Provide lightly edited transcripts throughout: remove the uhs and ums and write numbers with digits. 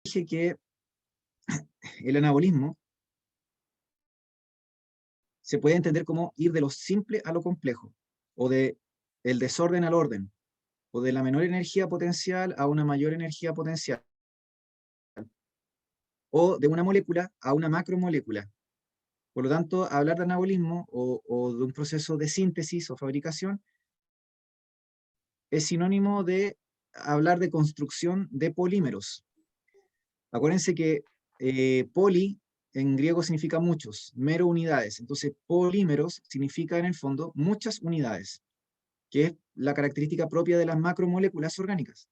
dije que el anabolismo se puede entender como ir de lo simple a lo complejo, o de el desorden al orden, o de la menor energía potencial a una mayor energía potencial, o de una molécula a una macromolécula. Por lo tanto, hablar de anabolismo o de un proceso de síntesis o fabricación es sinónimo de hablar de construcción de polímeros. Acuérdense que poli en griego significa muchos, mero unidades. Entonces, polímeros significa en el fondo muchas unidades, que es la característica propia de las macromoléculas orgánicas,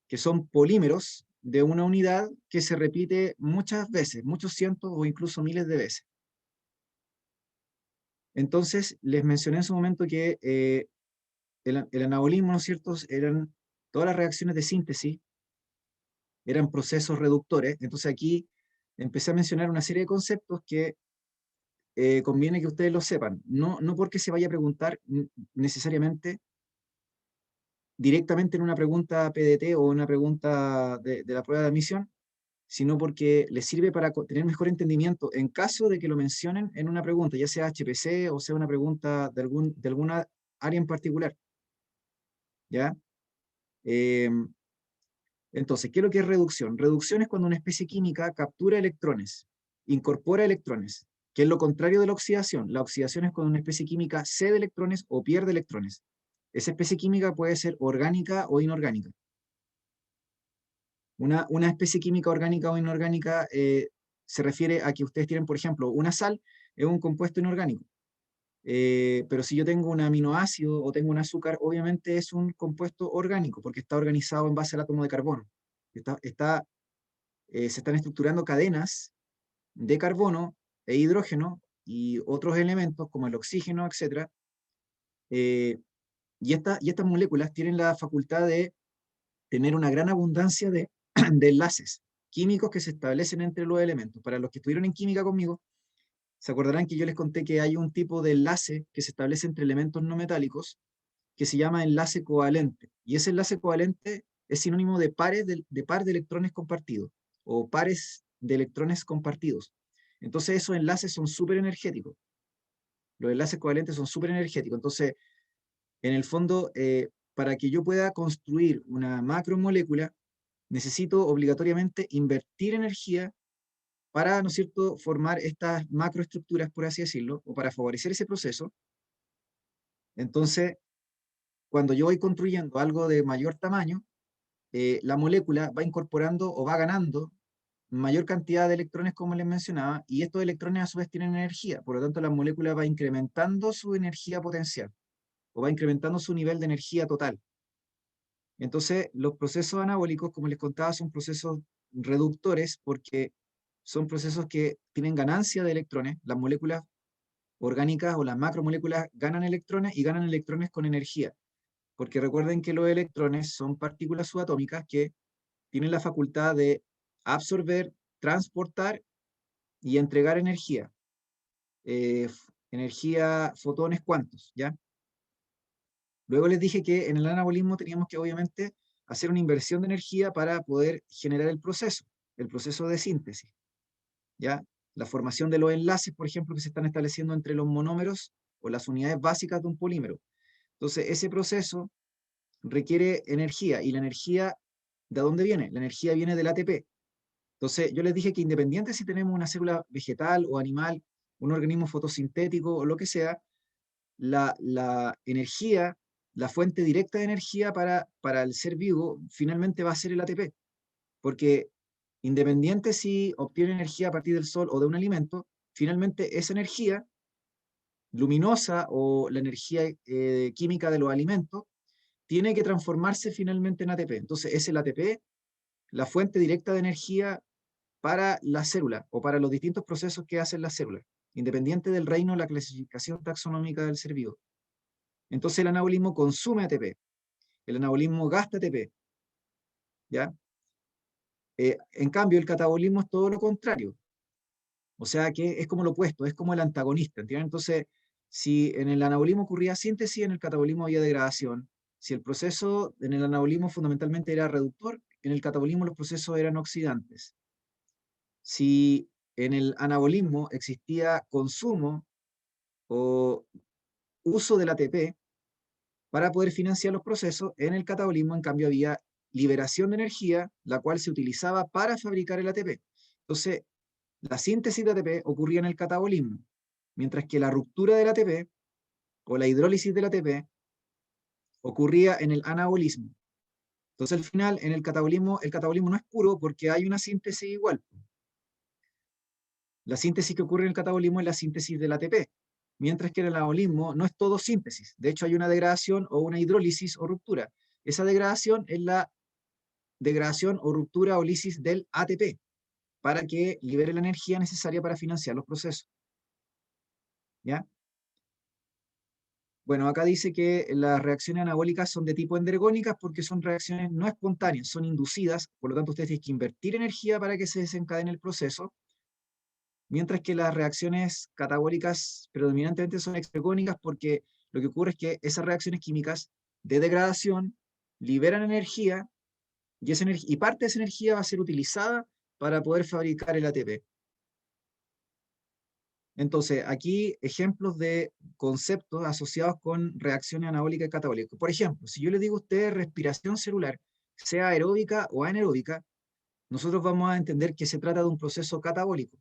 que son polímeros de una unidad que se repite muchas veces, muchos cientos o incluso miles de veces. Entonces, les mencioné en su momento que el anabolismo, ¿no es cierto?, eran todas las reacciones de síntesis, eran procesos reductores. Entonces aquí empecé a mencionar una serie de conceptos que conviene que ustedes lo sepan. No porque se vaya a preguntar necesariamente directamente en una pregunta PDT o una pregunta de la prueba de admisión, sino porque les sirve para tener mejor entendimiento en caso de que lo mencionen en una pregunta, ya sea HPC o sea una pregunta de alguna área en particular. ¿Ya? Entonces, ¿qué es lo que es reducción? Reducción es cuando una especie química captura electrones, incorpora electrones, que es lo contrario de la oxidación. La oxidación es cuando una especie química cede electrones o pierde electrones. Esa especie química puede ser orgánica o inorgánica. Una especie química orgánica o inorgánica se refiere a que ustedes tienen, por ejemplo, una sal es un compuesto inorgánico. Pero si yo tengo un aminoácido o tengo un azúcar, obviamente es un compuesto orgánico, porque está organizado en base al átomo de carbono. Se están estructurando cadenas de carbono e hidrógeno y otros elementos como el oxígeno, etc. Eh, y estas moléculas tienen la facultad de tener una gran abundancia de enlaces químicos que se establecen entre los elementos. Para los que estuvieron en química conmigo, se acordarán que yo les conté que hay un tipo de enlace que se establece entre elementos no metálicos que se llama enlace covalente. Y ese enlace covalente es sinónimo de de par de electrones compartidos o pares de electrones compartidos. Entonces esos enlaces son súper energéticos. Los enlaces covalentes son súper energéticos. Entonces, en el fondo, para que yo pueda construir una macromolécula, necesito obligatoriamente invertir energía para, ¿no es cierto?, formar estas macroestructuras, por así decirlo, o para favorecer ese proceso. Entonces, cuando yo voy construyendo algo de mayor tamaño, la molécula va incorporando o va ganando mayor cantidad de electrones, como les mencionaba, y estos electrones a su vez tienen energía. Por lo tanto, la molécula va incrementando su energía potencial o va incrementando su nivel de energía total. Entonces, los procesos anabólicos, como les contaba, son procesos reductores porque son procesos que tienen ganancia de electrones. Las moléculas orgánicas o las macromoléculas ganan electrones y ganan electrones con energía. Porque recuerden que los electrones son partículas subatómicas que tienen la facultad de absorber, transportar y entregar energía. Energía, fotones, cuantos, ¿ya? Luego les dije que en el anabolismo teníamos que obviamente hacer una inversión de energía para poder generar el proceso de síntesis, ¿ya? La formación de los enlaces, por ejemplo, que se están estableciendo entre los monómeros o las unidades básicas de un polímero. Entonces, ese proceso requiere energía, y la energía, ¿de dónde viene? La energía viene del ATP. Entonces, yo les dije que independiente si tenemos una célula vegetal o animal, un organismo fotosintético o lo que sea, la energía, la fuente directa de energía para el ser vivo, finalmente va a ser el ATP. Porque independiente si obtiene energía a partir del sol o de un alimento, finalmente esa energía luminosa o la energía química de los alimentos tiene que transformarse finalmente en ATP. Entonces es el ATP la fuente directa de energía para la célula o para los distintos procesos que hacen las células, independiente del reino, la clasificación taxonómica del ser vivo. Entonces el anabolismo consume ATP, el anabolismo gasta ATP, ¿ya? En cambio, el catabolismo es todo lo contrario, o sea que es como lo opuesto, es como el antagonista, ¿entienden? Entonces, si en el anabolismo ocurría síntesis, en el catabolismo había degradación. Si el proceso en el anabolismo fundamentalmente era reductor, en el catabolismo los procesos eran oxidantes. Si en el anabolismo existía consumo o uso del ATP para poder financiar los procesos, en el catabolismo, en cambio, había liberación de energía, la cual se utilizaba para fabricar el ATP. Entonces, la síntesis de ATP ocurría en el catabolismo, mientras que la ruptura del ATP o la hidrólisis del ATP ocurría en el anabolismo. Entonces, al final, en el catabolismo no es puro porque hay una síntesis igual. La síntesis que ocurre en el catabolismo es la síntesis del ATP, mientras que en el anabolismo no es todo síntesis. De hecho, hay una degradación o una hidrólisis o ruptura. Esa degradación es la degradación o ruptura o lisis del ATP, para que libere la energía necesaria para financiar los procesos. ¿Ya? Bueno, acá dice que las reacciones anabólicas son de tipo endergónicas porque son reacciones no espontáneas, son inducidas, por lo tanto ustedes tienen que invertir energía para que se desencadene el proceso, mientras que las reacciones catabólicas predominantemente son exergónicas porque lo que ocurre es que esas reacciones químicas de degradación liberan energía y parte de esa energía va a ser utilizada para poder fabricar el ATP. Entonces, aquí ejemplos de conceptos asociados con reacciones anabólicas y catabólicas. Por ejemplo, si yo le digo a usted respiración celular, sea aeróbica o anaeróbica, nosotros vamos a entender que se trata de un proceso catabólico.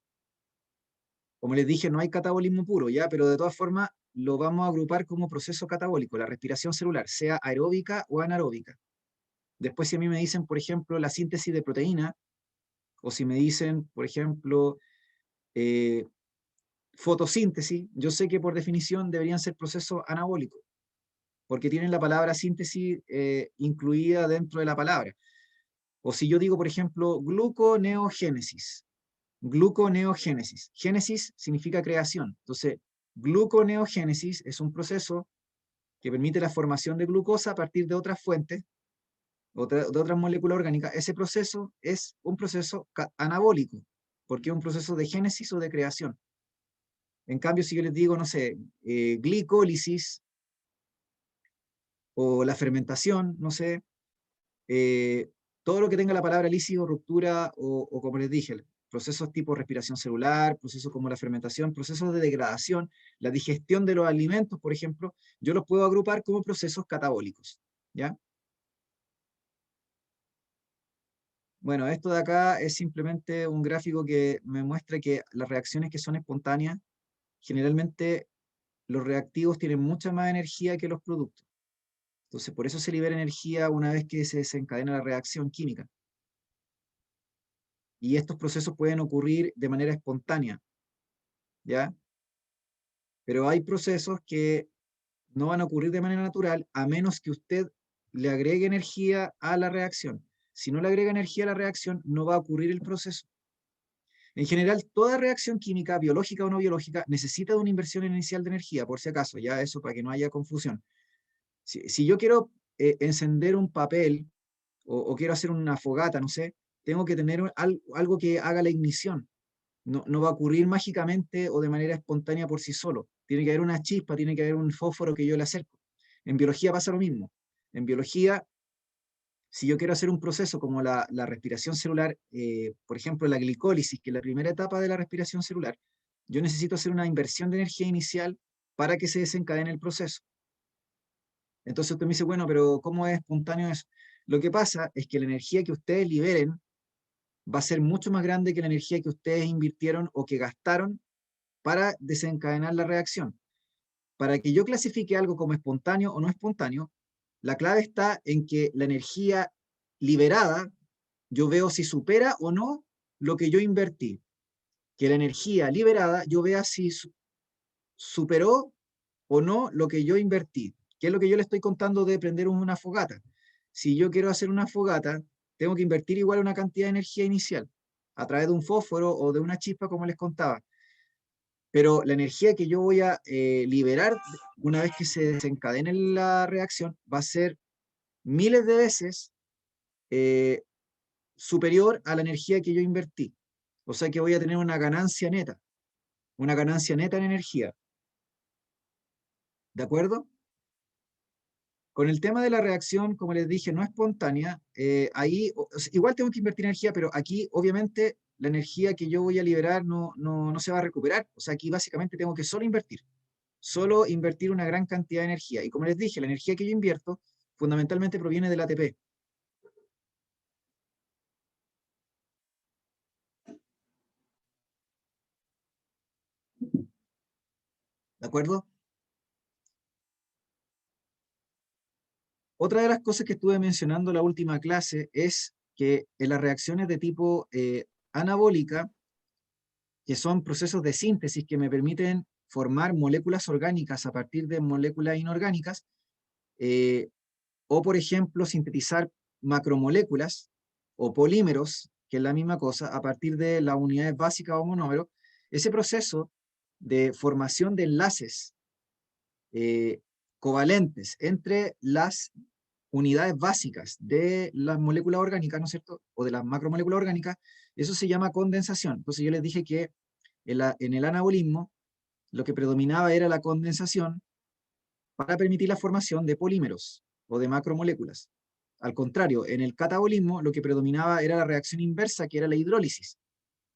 Como les dije, no hay catabolismo puro, ¿ya? Pero de todas formas lo vamos a agrupar como proceso catabólico, la respiración celular, sea aeróbica o anaeróbica. Después, si a mí me dicen, por ejemplo, la síntesis de proteína, o si me dicen, por ejemplo, eh, fotosíntesis, yo sé que por definición deberían ser procesos anabólicos, porque tienen la palabra síntesis incluida dentro de la palabra. O si yo digo, por ejemplo, gluconeogénesis, gluconeogénesis. Génesis significa creación. Entonces, gluconeogénesis es un proceso que permite la formación de glucosa a partir de otras fuentes, de otras moléculas orgánicas. Ese proceso es un proceso anabólico, porque es un proceso de génesis o de creación. En cambio, si yo les digo, no sé, glicólisis o la fermentación, no sé, eh, todo lo que tenga la palabra lisis o ruptura o como les dije, procesos tipo respiración celular, procesos como la fermentación, procesos de degradación, la digestión de los alimentos, por ejemplo, yo los puedo agrupar como procesos catabólicos, ¿ya? Bueno, esto de acá es simplemente un gráfico que me muestra que las reacciones que son espontáneas, generalmente los reactivos tienen mucha más energía que los productos. Entonces, por eso se libera energía una vez que se desencadena la reacción química. Y estos procesos pueden ocurrir de manera espontánea, ¿ya? Pero hay procesos que no van a ocurrir de manera natural a menos que usted le agregue energía a la reacción. Si no le agrega energía a la reacción, no va a ocurrir el proceso. En general, toda reacción química, biológica o no biológica, necesita de una inversión inicial de energía, por si acaso, ya eso para que no haya confusión. Si yo quiero encender un papel o quiero hacer una fogata, no sé, tengo que tener algo que haga la ignición. No va a ocurrir mágicamente o de manera espontánea por sí solo. Tiene que haber una chispa, tiene que haber un fósforo que yo le acerco. En biología pasa lo mismo. En biología, si yo quiero hacer un proceso como la respiración celular, por ejemplo, la glicólisis, que es la primera etapa de la respiración celular, yo necesito hacer una inversión de energía inicial para que se desencadene el proceso. Entonces usted me dice, bueno, pero ¿cómo es espontáneo eso? Lo que pasa es que la energía que ustedes liberen va a ser mucho más grande que la energía que ustedes invirtieron o que gastaron para desencadenar la reacción. Para que yo clasifique algo como espontáneo o no espontáneo, la clave está en que la energía liberada, yo veo si supera o no lo que yo invertí. Que la energía liberada, yo vea si superó o no lo que yo invertí. ¿Qué es lo que yo le estoy contando de prender una fogata? Si yo quiero hacer una fogata, tengo que invertir igual una cantidad de energía inicial a través de un fósforo o de una chispa, como les contaba. Pero la energía que yo voy a liberar una vez que se desencadene la reacción va a ser miles de veces eh, superior a la energía que yo invertí. O sea que voy a tener una ganancia neta en energía. ¿De acuerdo? Con el tema de la reacción, como les dije, no espontánea, ahí igual tengo que invertir energía, pero aquí obviamente la energía que yo voy a liberar no se va a recuperar. O sea, aquí básicamente tengo que solo invertir una gran cantidad de energía. Y como les dije, la energía que yo invierto fundamentalmente proviene del ATP. ¿De acuerdo? Otra de las cosas que estuve mencionando en la última clase es que en las reacciones de tipo anabólica, que son procesos de síntesis que me permiten formar moléculas orgánicas a partir de moléculas inorgánicas, eh, o por ejemplo sintetizar macromoléculas o polímeros, que es la misma cosa, a partir de las unidades básicas o monómeros, ese proceso de formación de enlaces eh, covalentes entre las unidades básicas de las moléculas orgánicas, ¿no es cierto? O de las macromoléculas orgánicas, eso se llama condensación. Entonces yo les dije que en el anabolismo lo que predominaba era la condensación para permitir la formación de polímeros o de macromoléculas. Al contrario, en el catabolismo lo que predominaba era la reacción inversa, que era la hidrólisis,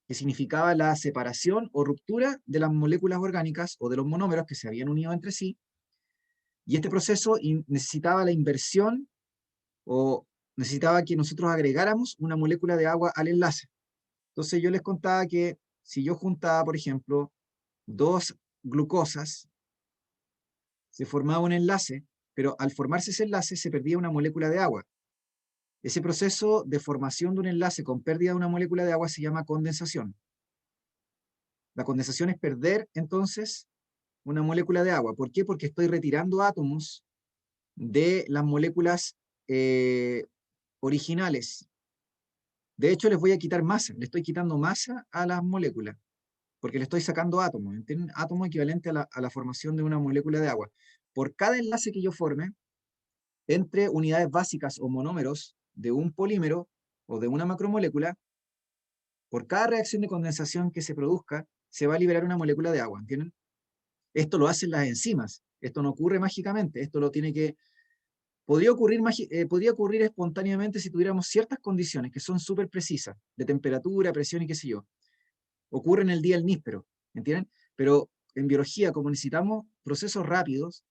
que significaba la separación o ruptura de las moléculas orgánicas o de los monómeros que se habían unido entre sí, y este proceso necesitaba la inversión o necesitaba que nosotros agregáramos una molécula de agua al enlace. Entonces yo les contaba que si yo juntaba, por ejemplo, dos glucosas, se formaba un enlace, pero al formarse ese enlace se perdía una molécula de agua. Ese proceso de formación de un enlace con pérdida de una molécula de agua se llama condensación. La condensación es perder entonces una molécula de agua. ¿Por qué? Porque estoy retirando átomos de las moléculas originales. De hecho, les voy a quitar masa, le estoy quitando masa a las moléculas, porque le estoy sacando átomos, ¿entienden? Átomo equivalente a la formación de una molécula de agua. Por cada enlace que yo forme entre unidades básicas o monómeros de un polímero o de una macromolécula, por cada reacción de condensación que se produzca, se va a liberar una molécula de agua, ¿entienden? Esto lo hacen las enzimas, esto no ocurre mágicamente, esto lo tiene que... Podría ocurrir espontáneamente si tuviéramos ciertas condiciones que son súper precisas, de temperatura, presión y qué sé yo. Ocurre en el día del níspero, ¿entienden? Pero en biología, como necesitamos procesos rápidos,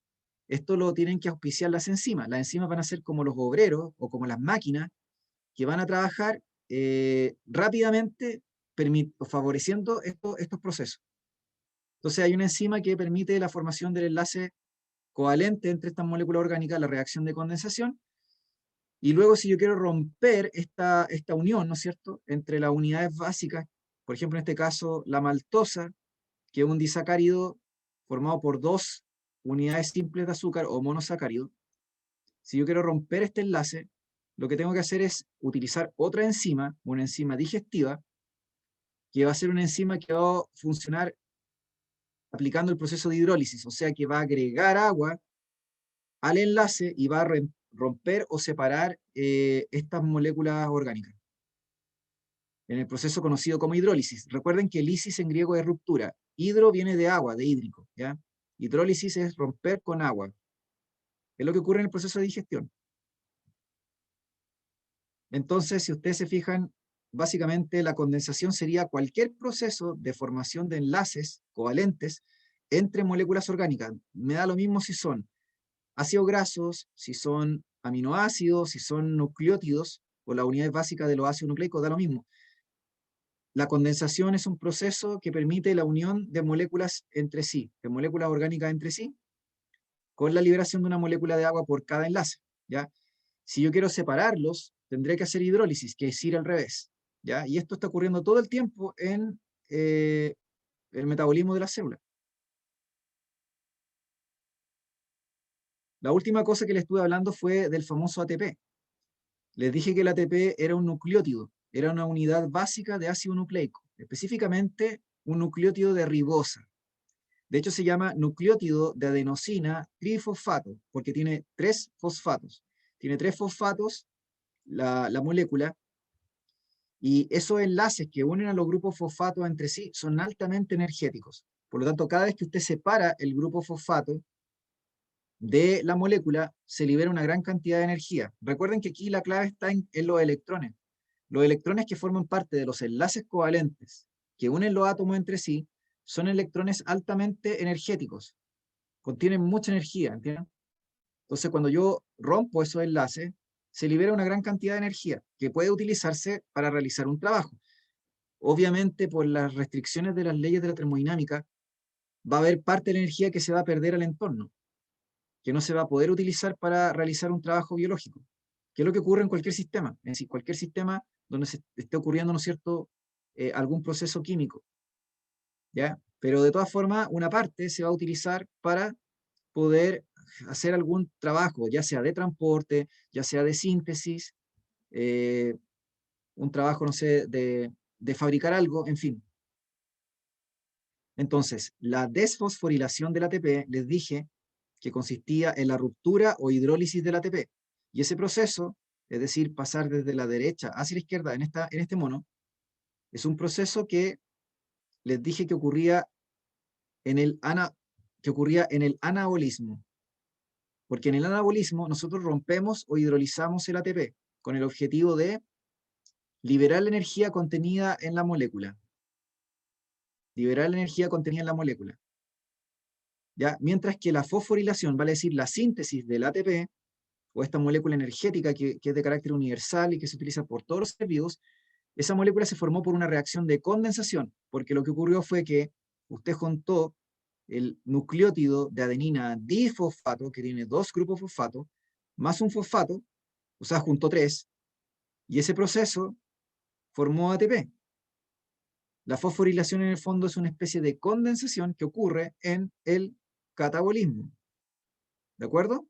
esto lo tienen que auspiciar las enzimas. Las enzimas van a ser como los obreros o como las máquinas que van a trabajar rápidamente favoreciendo estos procesos. Entonces hay una enzima que permite la formación del enlace covalente entre estas moléculas orgánicas, la reacción de condensación, y luego si yo quiero romper esta unión, ¿no es cierto?, entre las unidades básicas, por ejemplo en este caso la maltosa, que es un disacárido formado por dos unidades simples de azúcar o monosacárido, si yo quiero romper este enlace, lo que tengo que hacer es utilizar otra enzima, una enzima digestiva, que va a ser una enzima que va a funcionar aplicando el proceso de hidrólisis, o sea que va a agregar agua al enlace y va a romper o separar estas moléculas orgánicas en el proceso conocido como hidrólisis. Recuerden que lisis en griego es ruptura. Hidro viene de agua, de hídrico, ¿ya? Hidrólisis es romper con agua. Es lo que ocurre en el proceso de digestión. Entonces, si ustedes se fijan, básicamente la condensación sería cualquier proceso de formación de enlaces covalentes entre moléculas orgánicas. Me da lo mismo si son ácidos grasos, si son aminoácidos, si son nucleótidos, o las unidades básicas de los ácidos nucleicos, da lo mismo. La condensación es un proceso que permite la unión de moléculas entre sí, de moléculas orgánicas entre sí, con la liberación de una molécula de agua por cada enlace, ¿ya? Si yo quiero separarlos, tendré que hacer hidrólisis, que es ir al revés, ¿ya? Y esto está ocurriendo todo el tiempo en el metabolismo de las células. La última cosa que les estuve hablando fue del famoso ATP. Les dije que el ATP era un nucleótido, era una unidad básica de ácido nucleico, específicamente un nucleótido de ribosa. De hecho, se llama nucleótido de adenosina trifosfato, porque tiene tres fosfatos. Tiene tres fosfatos la molécula, y esos enlaces que unen a los grupos fosfatos entre sí son altamente energéticos. Por lo tanto, cada vez que usted separa el grupo fosfato de la molécula, se libera una gran cantidad de energía. Recuerden que aquí la clave está en los electrones. los electrones que forman parte de los enlaces covalentes que unen los átomos entre sí son electrones altamente energéticos, contienen mucha energía, ¿entienden? Entonces, cuando yo rompo esos enlaces, se libera una gran cantidad de energía que puede utilizarse para realizar un trabajo. Obviamente, por las restricciones de las leyes de la termodinámica, va a haber parte de la energía que se va a perder al entorno, que no se va a poder utilizar para realizar un trabajo biológico, que es lo que ocurre en cualquier sistema, es decir, cualquier sistema donde se esté ocurriendo, ¿no es cierto?, algún proceso químico, ¿ya? Pero de todas formas, una parte se va a utilizar para poder hacer algún trabajo, ya sea de transporte, ya sea de síntesis, eh, un trabajo, no sé, de fabricar algo, en fin. Entonces, la desfosforilación del ATP, les dije que consistía en la ruptura o hidrólisis del ATP. Y ese proceso, es decir, pasar desde la derecha hacia la izquierda en este mono, es un proceso que les dije que ocurría que ocurría en el anabolismo. Porque en el anabolismo nosotros rompemos o hidrolizamos el ATP con el objetivo de liberar la energía contenida en la molécula. Liberar la energía contenida en la molécula. ¿Ya? Mientras que la fosforilación, vale decir la síntesis del ATP, o esta molécula energética que es de carácter universal y que se utiliza por todos los seres vivos, esa molécula se formó por una reacción de condensación, porque lo que ocurrió fue que usted juntó el nucleótido de adenina difosfato, que tiene dos grupos fosfato, más un fosfato, o sea, juntó tres, y ese proceso formó ATP. La fosforilación en el fondo es una especie de condensación que ocurre en el catabolismo. ¿De acuerdo?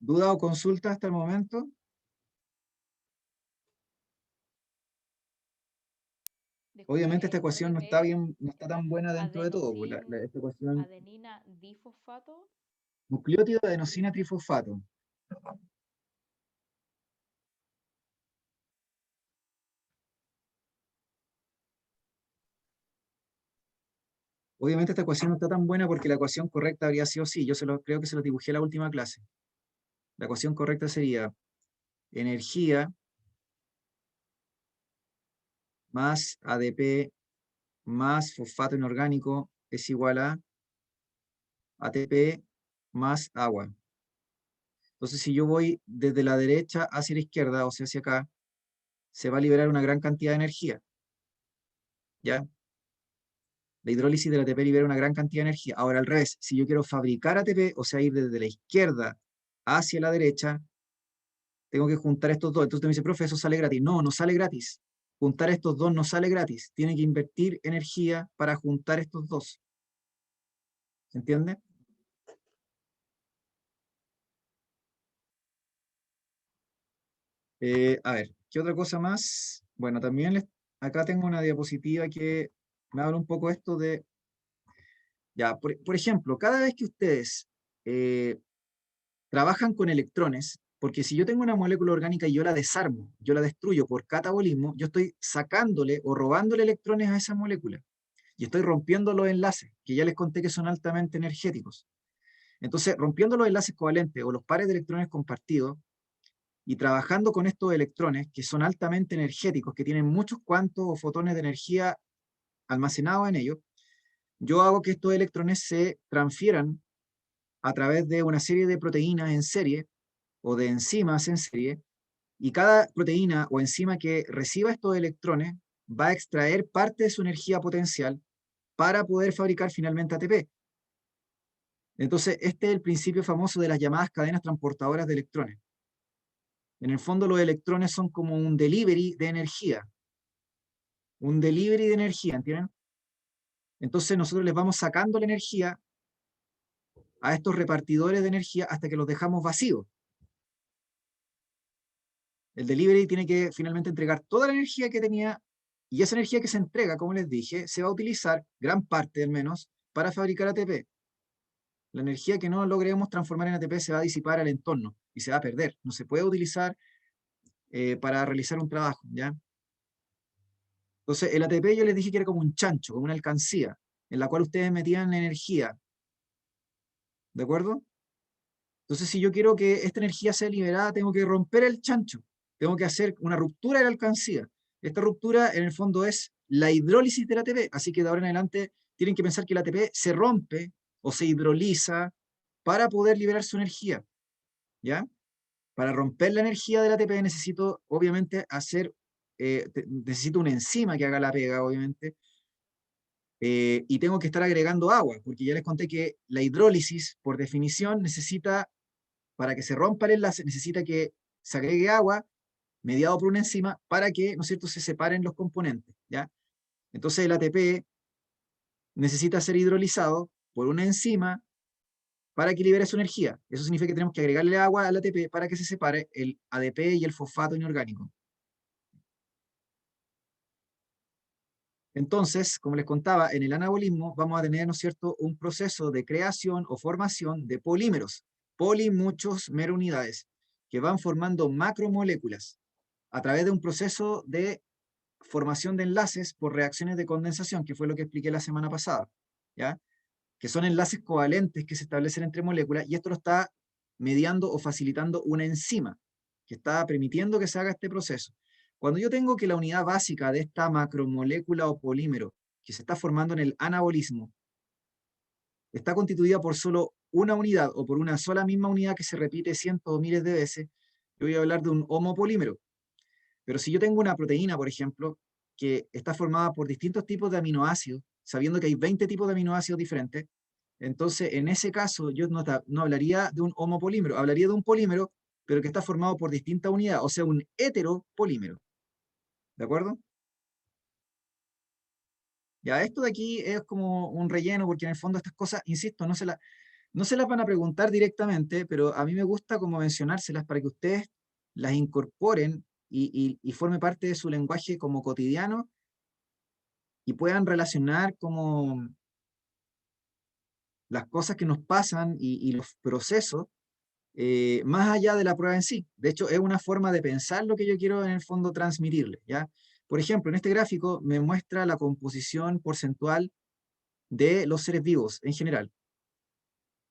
¿Duda o consulta hasta el momento? Obviamente esta ecuación Recuerde no que está es bien, no está tan buena dentro de todo, pues esta ecuación, adenina difosfato. nucleótido de adenosina trifosfato. Obviamente esta ecuación no está tan buena porque la ecuación correcta habría sido sí, creo que se lo dibujé en la última clase. La ecuación correcta sería energía más ADP más fosfato inorgánico es igual a ATP más agua. Entonces, si yo voy desde la derecha hacia la izquierda, o sea, hacia acá, se va a liberar una gran cantidad de energía, ¿ya? La hidrólisis del ATP libera una gran cantidad de energía. Ahora, al revés, si yo quiero fabricar ATP, o sea, ir desde la izquierda hacia la derecha, tengo que juntar estos dos. Entonces me dice, profe, eso sale gratis. No, no sale gratis. Juntar estos dos no sale gratis. Tiene que invertir energía para juntar estos dos. ¿Se entiende? A ver, ¿qué otra cosa más? Bueno, también acá tengo una diapositiva que me habla un poco esto de, ya, por ejemplo, cada vez que ustedes eh, trabajan con electrones, porque si yo tengo una molécula orgánica y yo la desarmo, yo la destruyo por catabolismo, yo estoy sacándole o robándole electrones a esa molécula y estoy rompiendo los enlaces, que ya les conté que son altamente energéticos. Entonces, rompiendo los enlaces covalentes o los pares de electrones compartidos y trabajando con estos electrones que son altamente energéticos, que tienen muchos cuantos o fotones de energía almacenados en ellos, yo hago que estos electrones se transfieran a través de una serie de proteínas en serie o de enzimas en serie, y cada proteína o enzima que reciba estos electrones va a extraer parte de su energía potencial para poder fabricar finalmente ATP. Entonces, este es el principio famoso de las llamadas cadenas transportadoras de electrones. En el fondo, los electrones son como un delivery de energía. Un delivery de energía, ¿entienden? Entonces, nosotros les vamos sacando la energía a estos repartidores de energía hasta que los dejamos vacíos. El delivery tiene que finalmente entregar toda la energía que tenía, y esa energía que se entrega, como les dije, se va a utilizar, gran parte al menos, para fabricar ATP. La energía que no logremos transformar en ATP se va a disipar al entorno y se va a perder. No se puede utilizar para realizar un trabajo, ¿ya? Entonces, el ATP yo les dije que era como un chancho, como una alcancía, en la cual ustedes metían energía, ¿de acuerdo? Entonces, si yo quiero que esta energía sea liberada, tengo que romper el chancho. tengo que hacer una ruptura de la alcancía. Esta ruptura en el fondo es la hidrólisis del ATP, así que de ahora en adelante tienen que pensar que el ATP se rompe o se hidroliza para poder liberar su energía, ¿ya? Para romper la energía del ATP necesito, obviamente, necesito una enzima que haga la pega, obviamente, y tengo que estar agregando agua, porque ya les conté que la hidrólisis, por definición, necesita, para que se rompa el enlace, necesita que se agregue agua mediado por una enzima para que, ¿no es cierto?, se separen los componentes, ¿ya? Entonces el ATP necesita ser hidrolizado por una enzima para que libere su energía. Eso significa que tenemos que agregarle agua al ATP para que se separe el ADP y el fosfato inorgánico. Entonces, como les contaba, en el anabolismo vamos a tener, ¿no es cierto?, un proceso de creación o formación de polímeros, muchos merounidades, que van formando macromoléculas a través de un proceso de formación de enlaces por reacciones de condensación, que fue lo que expliqué la semana pasada, ¿ya? Que son enlaces covalentes que se establecen entre moléculas, y esto lo está mediando o facilitando una enzima, que está permitiendo que se haga este proceso. Cuando yo tengo que la unidad básica de esta macromolécula o polímero que se está formando en el anabolismo está constituida por solo una unidad o por una sola misma unidad que se repite cientos o miles de veces, yo voy a hablar de un homopolímero. Pero si yo tengo una proteína, por ejemplo, que está formada por distintos tipos de aminoácidos, sabiendo que hay 20 tipos de aminoácidos diferentes, entonces en ese caso yo no hablaría de un homopolímero, hablaría de un polímero, pero que está formado por distintas unidades, o sea, un heteropolímero. ¿De acuerdo? Ya esto de aquí es como un relleno, porque en el fondo estas cosas, insisto, no se las van a preguntar directamente, pero a mí me gusta como mencionárselas para que ustedes las incorporen y forme parte de su lenguaje como cotidiano y puedan relacionar como las cosas que nos pasan y los procesos más allá de la prueba en sí. De hecho, es una forma de pensar lo que yo quiero en el fondo transmitirle, ¿ya? Por ejemplo, en este gráfico me muestra la composición porcentual de los seres vivos en general.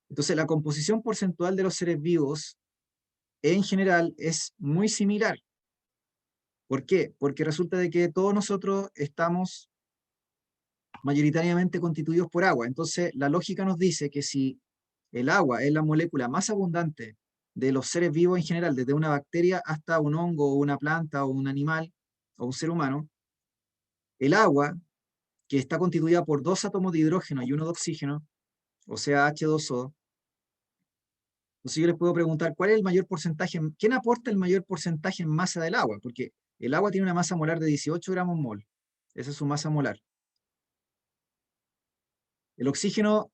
Entonces, la composición porcentual de los seres vivos en general es muy similar. ¿Por qué? Porque resulta de que todos nosotros estamos mayoritariamente constituidos por agua. Entonces, la lógica nos dice que si el agua es la molécula más abundante de los seres vivos en general, desde una bacteria hasta un hongo o una planta o un animal o un ser humano, el agua, que está constituida por dos átomos de hidrógeno y uno de oxígeno, o sea, H2O, entonces yo les puedo preguntar cuál es el mayor porcentaje, quién aporta el mayor porcentaje en masa del agua, porque el agua tiene una masa molar de 18 gramos mol, esa es su masa molar. El oxígeno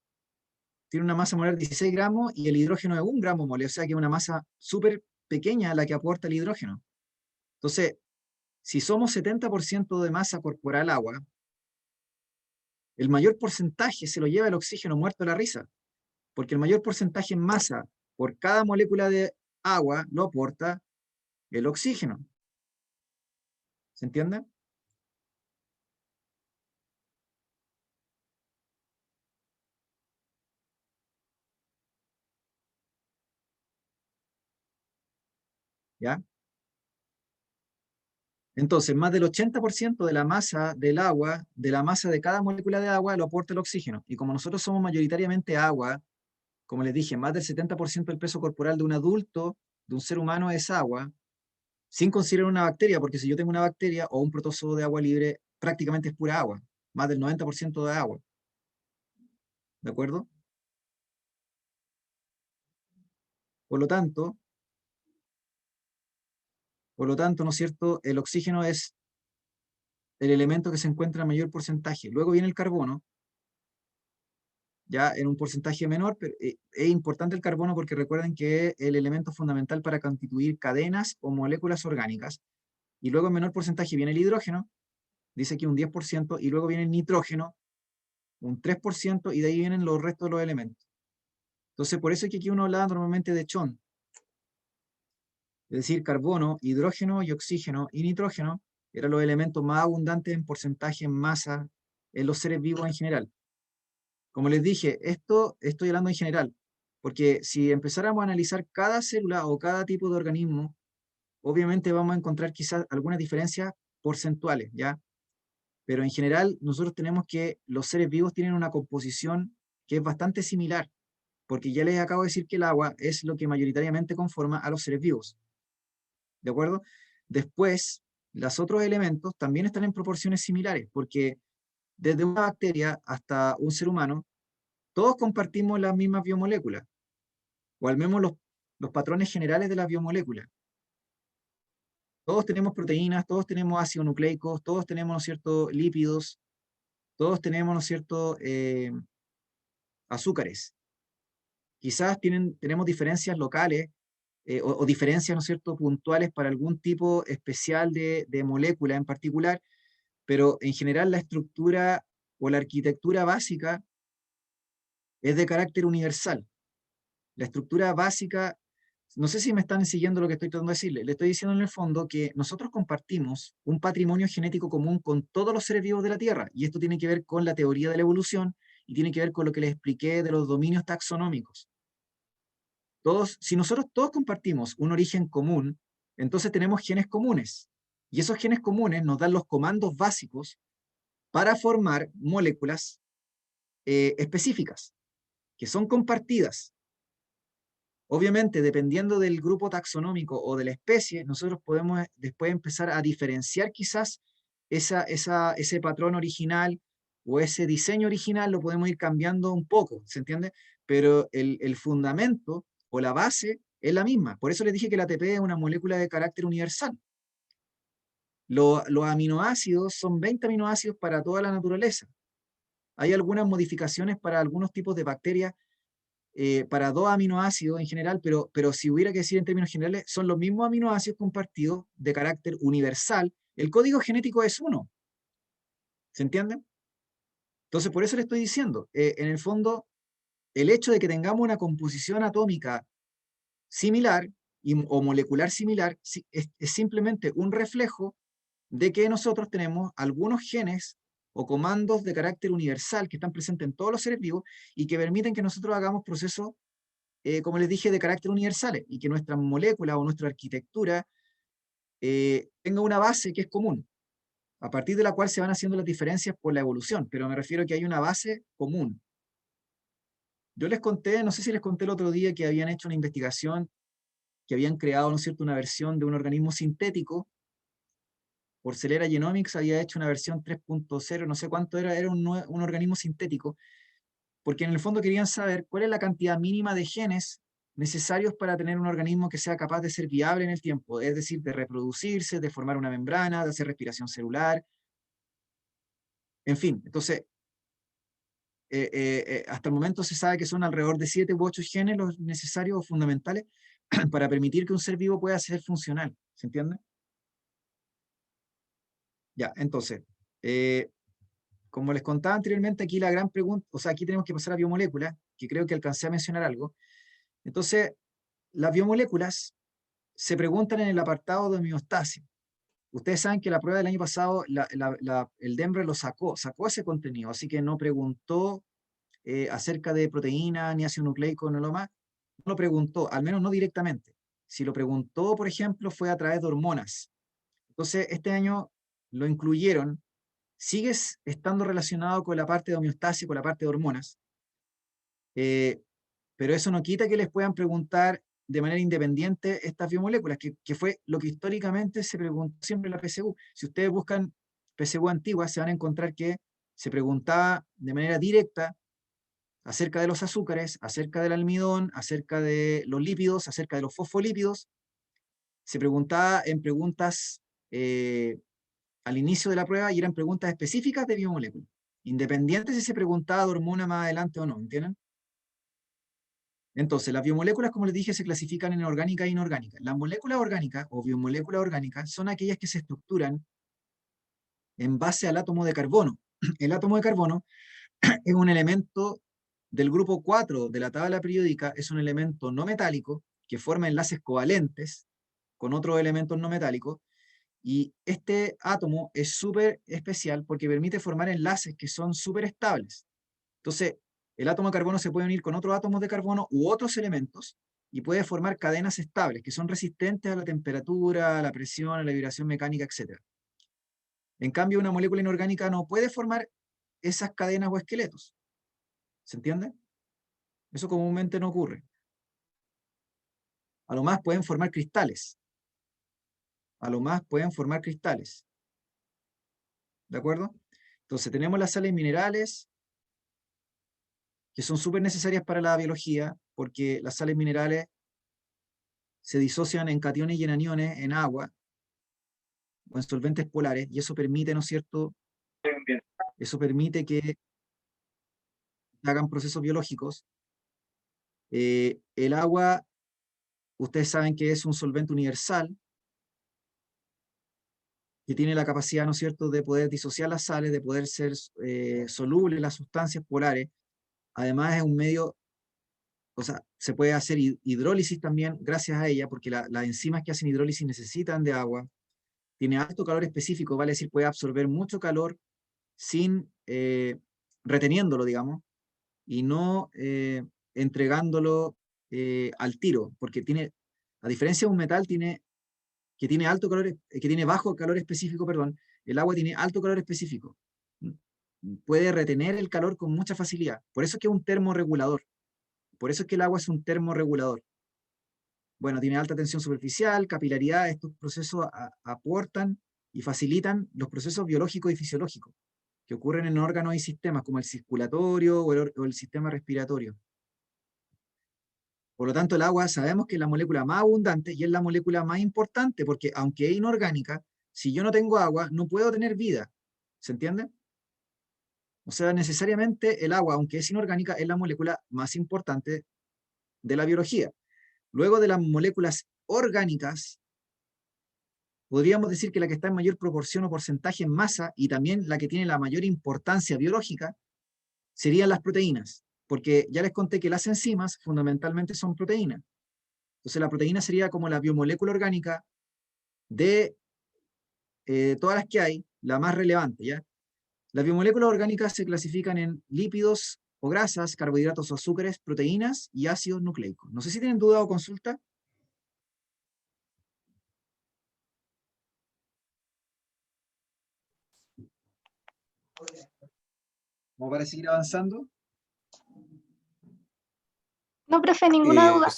tiene una masa molar de 16 gramos y el hidrógeno de 1 gramo mol, o sea que es una masa súper pequeña la que aporta el hidrógeno. Entonces, si somos 70% de masa corporal agua, el mayor porcentaje se lo lleva el oxígeno muerto de la risa, porque el mayor porcentaje en masa por cada molécula de agua lo aporta el oxígeno. ¿Se entiende? ¿Ya? Entonces, más del 80% de la masa del agua, de la masa de cada molécula de agua, lo aporta el oxígeno. Y como nosotros somos mayoritariamente agua, como les dije, más del 70% del peso corporal de un adulto, de un ser humano, es agua, sin considerar una bacteria, porque si yo tengo una bacteria o un protozoo de agua libre, prácticamente es pura agua, más del 90% de agua. ¿De acuerdo? Por lo tanto, por lo tanto, ¿no es cierto? El oxígeno es el elemento que se encuentra en mayor porcentaje. Luego viene el carbono, ya en un porcentaje menor, pero es importante el carbono porque recuerden que es el elemento fundamental para constituir cadenas o moléculas orgánicas. Y luego en menor porcentaje viene el hidrógeno, dice aquí un 10%, y luego viene el nitrógeno, un 3%, y de ahí vienen los restos de los elementos. Entonces, por eso es que aquí uno habla normalmente de chon, es decir, carbono, hidrógeno y oxígeno y nitrógeno eran los elementos más abundantes en porcentaje en masa en los seres vivos en general. Como les dije, esto estoy hablando en general, porque si empezáramos a analizar cada célula o cada tipo de organismo obviamente vamos a encontrar quizás algunas diferencias porcentuales, ¿ya? Pero en general nosotros tenemos que los seres vivos tienen una composición que es bastante similar, porque ya les acabo de decir que el agua es lo que mayoritariamente conforma a los seres vivos, ¿de acuerdo? Después, los otros elementos también están en proporciones similares, porque desde una bacteria hasta un ser humano, todos compartimos las mismas biomoléculas, o al menos los patrones generales de las biomoléculas. Todos tenemos proteínas, todos tenemos ácidos nucleicos, todos tenemos, ¿no es cierto?, lípidos, todos tenemos, ¿no es cierto?, azúcares. Quizás tenemos diferencias locales o diferencias, ¿no es cierto?, puntuales para algún tipo especial de molécula en particular, pero en general la estructura o la arquitectura básica es de carácter universal. La estructura básica, no sé si me están siguiendo lo que estoy tratando de decirle, le estoy diciendo en el fondo que nosotros compartimos un patrimonio genético común con todos los seres vivos de la Tierra, y esto tiene que ver con la teoría de la evolución y tiene que ver con lo que les expliqué de los dominios taxonómicos. Todos, si nosotros todos compartimos un origen común, entonces tenemos genes comunes, y esos genes comunes nos dan los comandos básicos para formar moléculas específicas, que son compartidas. Obviamente, dependiendo del grupo taxonómico o de la especie, nosotros podemos después empezar a diferenciar quizás ese patrón original o ese diseño original, lo podemos ir cambiando un poco, ¿se entiende? Pero el fundamento o la base es la misma. Por eso les dije que la ATP es una molécula de carácter universal. Los aminoácidos son 20 aminoácidos para toda la naturaleza. Hay algunas modificaciones para algunos tipos de bacterias para dos aminoácidos en general, pero si hubiera que decir en términos generales, son los mismos aminoácidos compartidos de carácter universal. El código genético es uno, ¿se entiende? Entonces, por eso le estoy diciendo, en el fondo, el hecho de que tengamos una composición atómica similar o molecular similar es simplemente un reflejo de que nosotros tenemos algunos genes o comandos de carácter universal que están presentes en todos los seres vivos y que permiten que nosotros hagamos procesos como les dije, de carácter universales y que nuestra molécula o nuestra arquitectura tenga una base que es común, a partir de la cual se van haciendo las diferencias por la evolución, pero me refiero a que hay una base común. Yo les conté, no sé si les conté el otro día que habían hecho una investigación, que habían creado, ¿no es cierto?, una versión de un organismo sintético. Porcelera Genomics había hecho una versión 3.0, no sé cuánto era un organismo sintético, porque en el fondo querían saber cuál es la cantidad mínima de genes necesarios para tener un organismo que sea capaz de ser viable en el tiempo, es decir, de reproducirse, de formar una membrana, de hacer respiración celular, en fin. Entonces, hasta el momento se sabe que son alrededor de 7 u 8 genes los necesarios o fundamentales para permitir que un ser vivo pueda ser funcional, ¿se entiende? Ya, entonces, eh, como les contaba anteriormente, aquí la gran pregunta, o sea, aquí tenemos que pasar a biomoléculas, que creo que alcancé a mencionar algo. Entonces, las biomoléculas se preguntan en el apartado de homeostasis. Ustedes saben que la prueba del año pasado, el Denver sacó ese contenido, así que no preguntó acerca de proteína, ni ácido nucleico, no lo más. No lo preguntó, al menos no directamente. Si lo preguntó, por ejemplo, fue a través de hormonas. Entonces, este año lo incluyeron. Sigues estando relacionado con la parte de homeostasis, con la parte de hormonas, eh, pero eso no quita que les puedan preguntar de manera independiente estas biomoléculas, que fue lo que históricamente se preguntó siempre en la PSU. Si ustedes buscan PSU antiguas, se van a encontrar que se preguntaba de manera directa acerca de los azúcares, acerca del almidón, acerca de los lípidos, acerca de los fosfolípidos. Se preguntaba en preguntas al inicio de la prueba y eran preguntas específicas de biomoléculas, independientes si se preguntaba de hormona más adelante o no, ¿entienden? Entonces, las biomoléculas, como les dije, se clasifican en orgánica e inorgánica. Las moléculas orgánicas o biomoléculas orgánicas son aquellas que se estructuran en base al átomo de carbono. El átomo de carbono es un elemento del grupo 4 de la tabla periódica, es un elemento no metálico que forma enlaces covalentes con otros elementos no metálicos, y este átomo es súper especial porque permite formar enlaces que son súper estables. Entonces, el átomo de carbono se puede unir con otros átomos de carbono u otros elementos, y puede formar cadenas estables, que son resistentes a la temperatura, a la presión, a la vibración mecánica, etc. En cambio, una molécula inorgánica no puede formar esas cadenas o esqueletos. ¿Se entiende? Eso comúnmente no ocurre. A lo más pueden formar cristales. A lo más pueden formar cristales. ¿De acuerdo? Entonces tenemos las sales minerales, que son súper necesarias para la biología, porque las sales minerales se disocian en cationes y en aniones en agua o en solventes polares, y eso permite, ¿no es cierto? Eso permite que hagan procesos biológicos. El agua, ustedes saben que es un solvente universal, que tiene la capacidad, ¿no es cierto?, de poder disociar las sales, de poder ser soluble en las sustancias polares. Además es un medio, o sea, se puede hacer hidrólisis también gracias a ella, porque las enzimas que hacen hidrólisis necesitan de agua. Tiene alto calor específico, vale decir, puede absorber mucho calor sin reteniéndolo, digamos, y no entregándolo al tiro, porque tiene, a diferencia de un metal, que tiene alto calor, que tiene bajo calor específico, perdón, el agua tiene alto calor específico. Puede retener el calor con mucha facilidad. Por eso es que es un termorregulador. Por eso es que el agua es un termorregulador. Bueno, tiene alta tensión superficial, capilaridad. Estos procesos aportan y facilitan los procesos biológicos y fisiológicos que ocurren en órganos y sistemas como el circulatorio o el sistema respiratorio. Por lo tanto, el agua sabemos que es la molécula más abundante y es la molécula más importante, porque aunque es inorgánica, si yo no tengo agua, no puedo tener vida. ¿Se entiende? O sea, necesariamente el agua, aunque es inorgánica, es la molécula más importante de la biología. Luego de las moléculas orgánicas, podríamos decir que la que está en mayor proporción o porcentaje en masa y también la que tiene la mayor importancia biológica serían las proteínas, porque ya les conté que las enzimas fundamentalmente son proteínas. Entonces la proteína sería como la biomolécula orgánica de todas las que hay, la más relevante, ¿ya? Las biomoléculas orgánicas se clasifican en lípidos o grasas, carbohidratos o azúcares, proteínas y ácidos nucleicos. No sé si tienen duda o consulta. Como para seguir avanzando. No, profe, ninguna duda.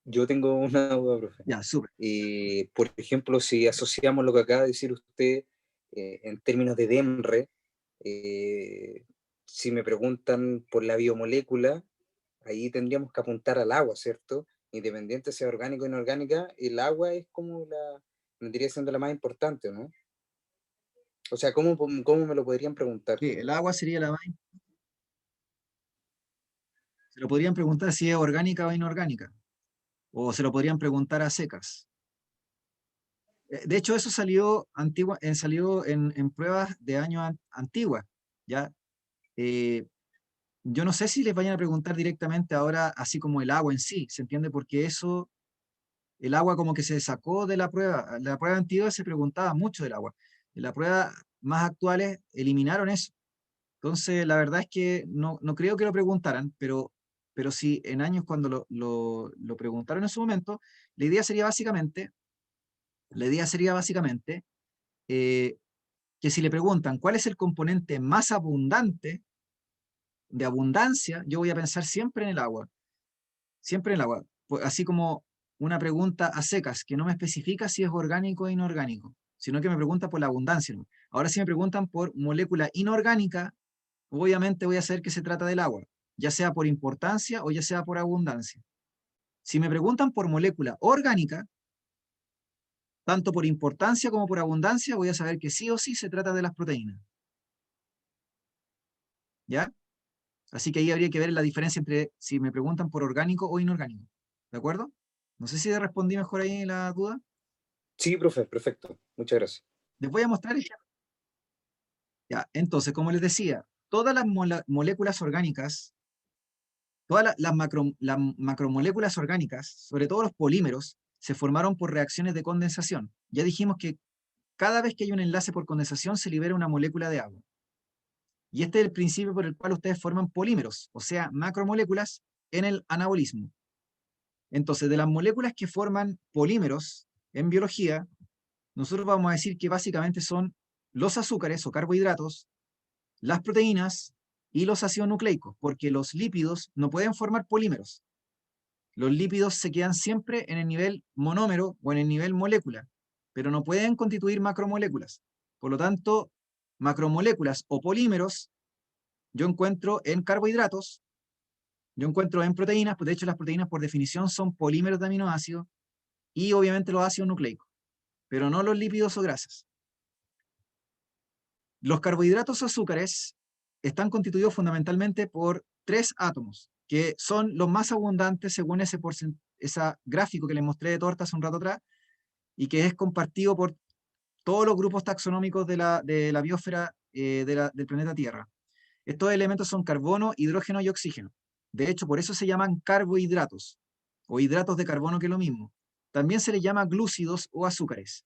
Yo tengo una duda, profe. Ya, súper. Por ejemplo, si asociamos lo que acaba de decir usted en términos de DEMRE, si me preguntan por la biomolécula, ahí tendríamos que apuntar al agua, ¿cierto? Independiente sea orgánico o inorgánica, el agua es como vendría siendo la más importante, ¿no? O sea, ¿cómo me lo podrían preguntar? Sí, el agua sería la más importante. Se lo podrían preguntar si es orgánica o inorgánica. O se lo podrían preguntar a secas. De hecho, eso salió, salió en pruebas de años antiguas, ¿ya? Yo no sé si les vayan a preguntar directamente ahora, así como el agua en sí, ¿se entiende? Porque eso, el agua como que se sacó de la prueba antigua se preguntaba mucho del agua. En la prueba más actuales eliminaron eso. Entonces, la verdad es que no creo que lo preguntaran, pero sí en años cuando lo preguntaron en su momento, la idea sería básicamente, eh, que si le preguntan cuál es el componente más abundante de abundancia, yo voy a pensar siempre en el agua. Siempre en el agua. Así como una pregunta a secas, que no me especifica si es orgánico o inorgánico, sino que me pregunta por la abundancia, ¿no? Ahora, si me preguntan por molécula inorgánica, obviamente voy a saber que se trata del agua, ya sea por importancia o ya sea por abundancia. Si me preguntan por molécula orgánica, tanto por importancia como por abundancia, voy a saber que sí o sí se trata de las proteínas. ¿Ya? Así que ahí habría que ver la diferencia entre si me preguntan por orgánico o inorgánico. ¿De acuerdo? No sé si respondí mejor ahí la duda. Sí, profe, perfecto. Muchas gracias. Les voy a mostrar el... Ya, entonces, como les decía, todas las moléculas orgánicas, todas las macromoléculas orgánicas, sobre todo los polímeros, se formaron por reacciones de condensación. Ya dijimos que cada vez que hay un enlace por condensación se libera una molécula de agua. Y este es el principio por el cual ustedes forman polímeros, o sea, macromoléculas en el anabolismo. Entonces, de las moléculas que forman polímeros en biología, nosotros vamos a decir que básicamente son los azúcares o carbohidratos, las proteínas y los ácidos nucleicos, porque los lípidos no pueden formar polímeros. Los lípidos se quedan siempre en el nivel monómero o en el nivel molécula, pero no pueden constituir macromoléculas. Por lo tanto, macromoléculas o polímeros yo encuentro en carbohidratos, yo encuentro en proteínas, pues de hecho las proteínas por definición son polímeros de aminoácidos, y obviamente los ácidos nucleicos, pero no los lípidos o grasas. Los carbohidratos o azúcares están constituidos fundamentalmente por 3 átomos, que son los más abundantes según ese gráfico que les mostré de torta hace un rato atrás, y que es compartido por todos los grupos taxonómicos de la biosfera del planeta Tierra. Estos elementos son carbono, hidrógeno y oxígeno. De hecho, por eso se llaman carbohidratos, o hidratos de carbono, que es lo mismo. También se les llama glúcidos o azúcares.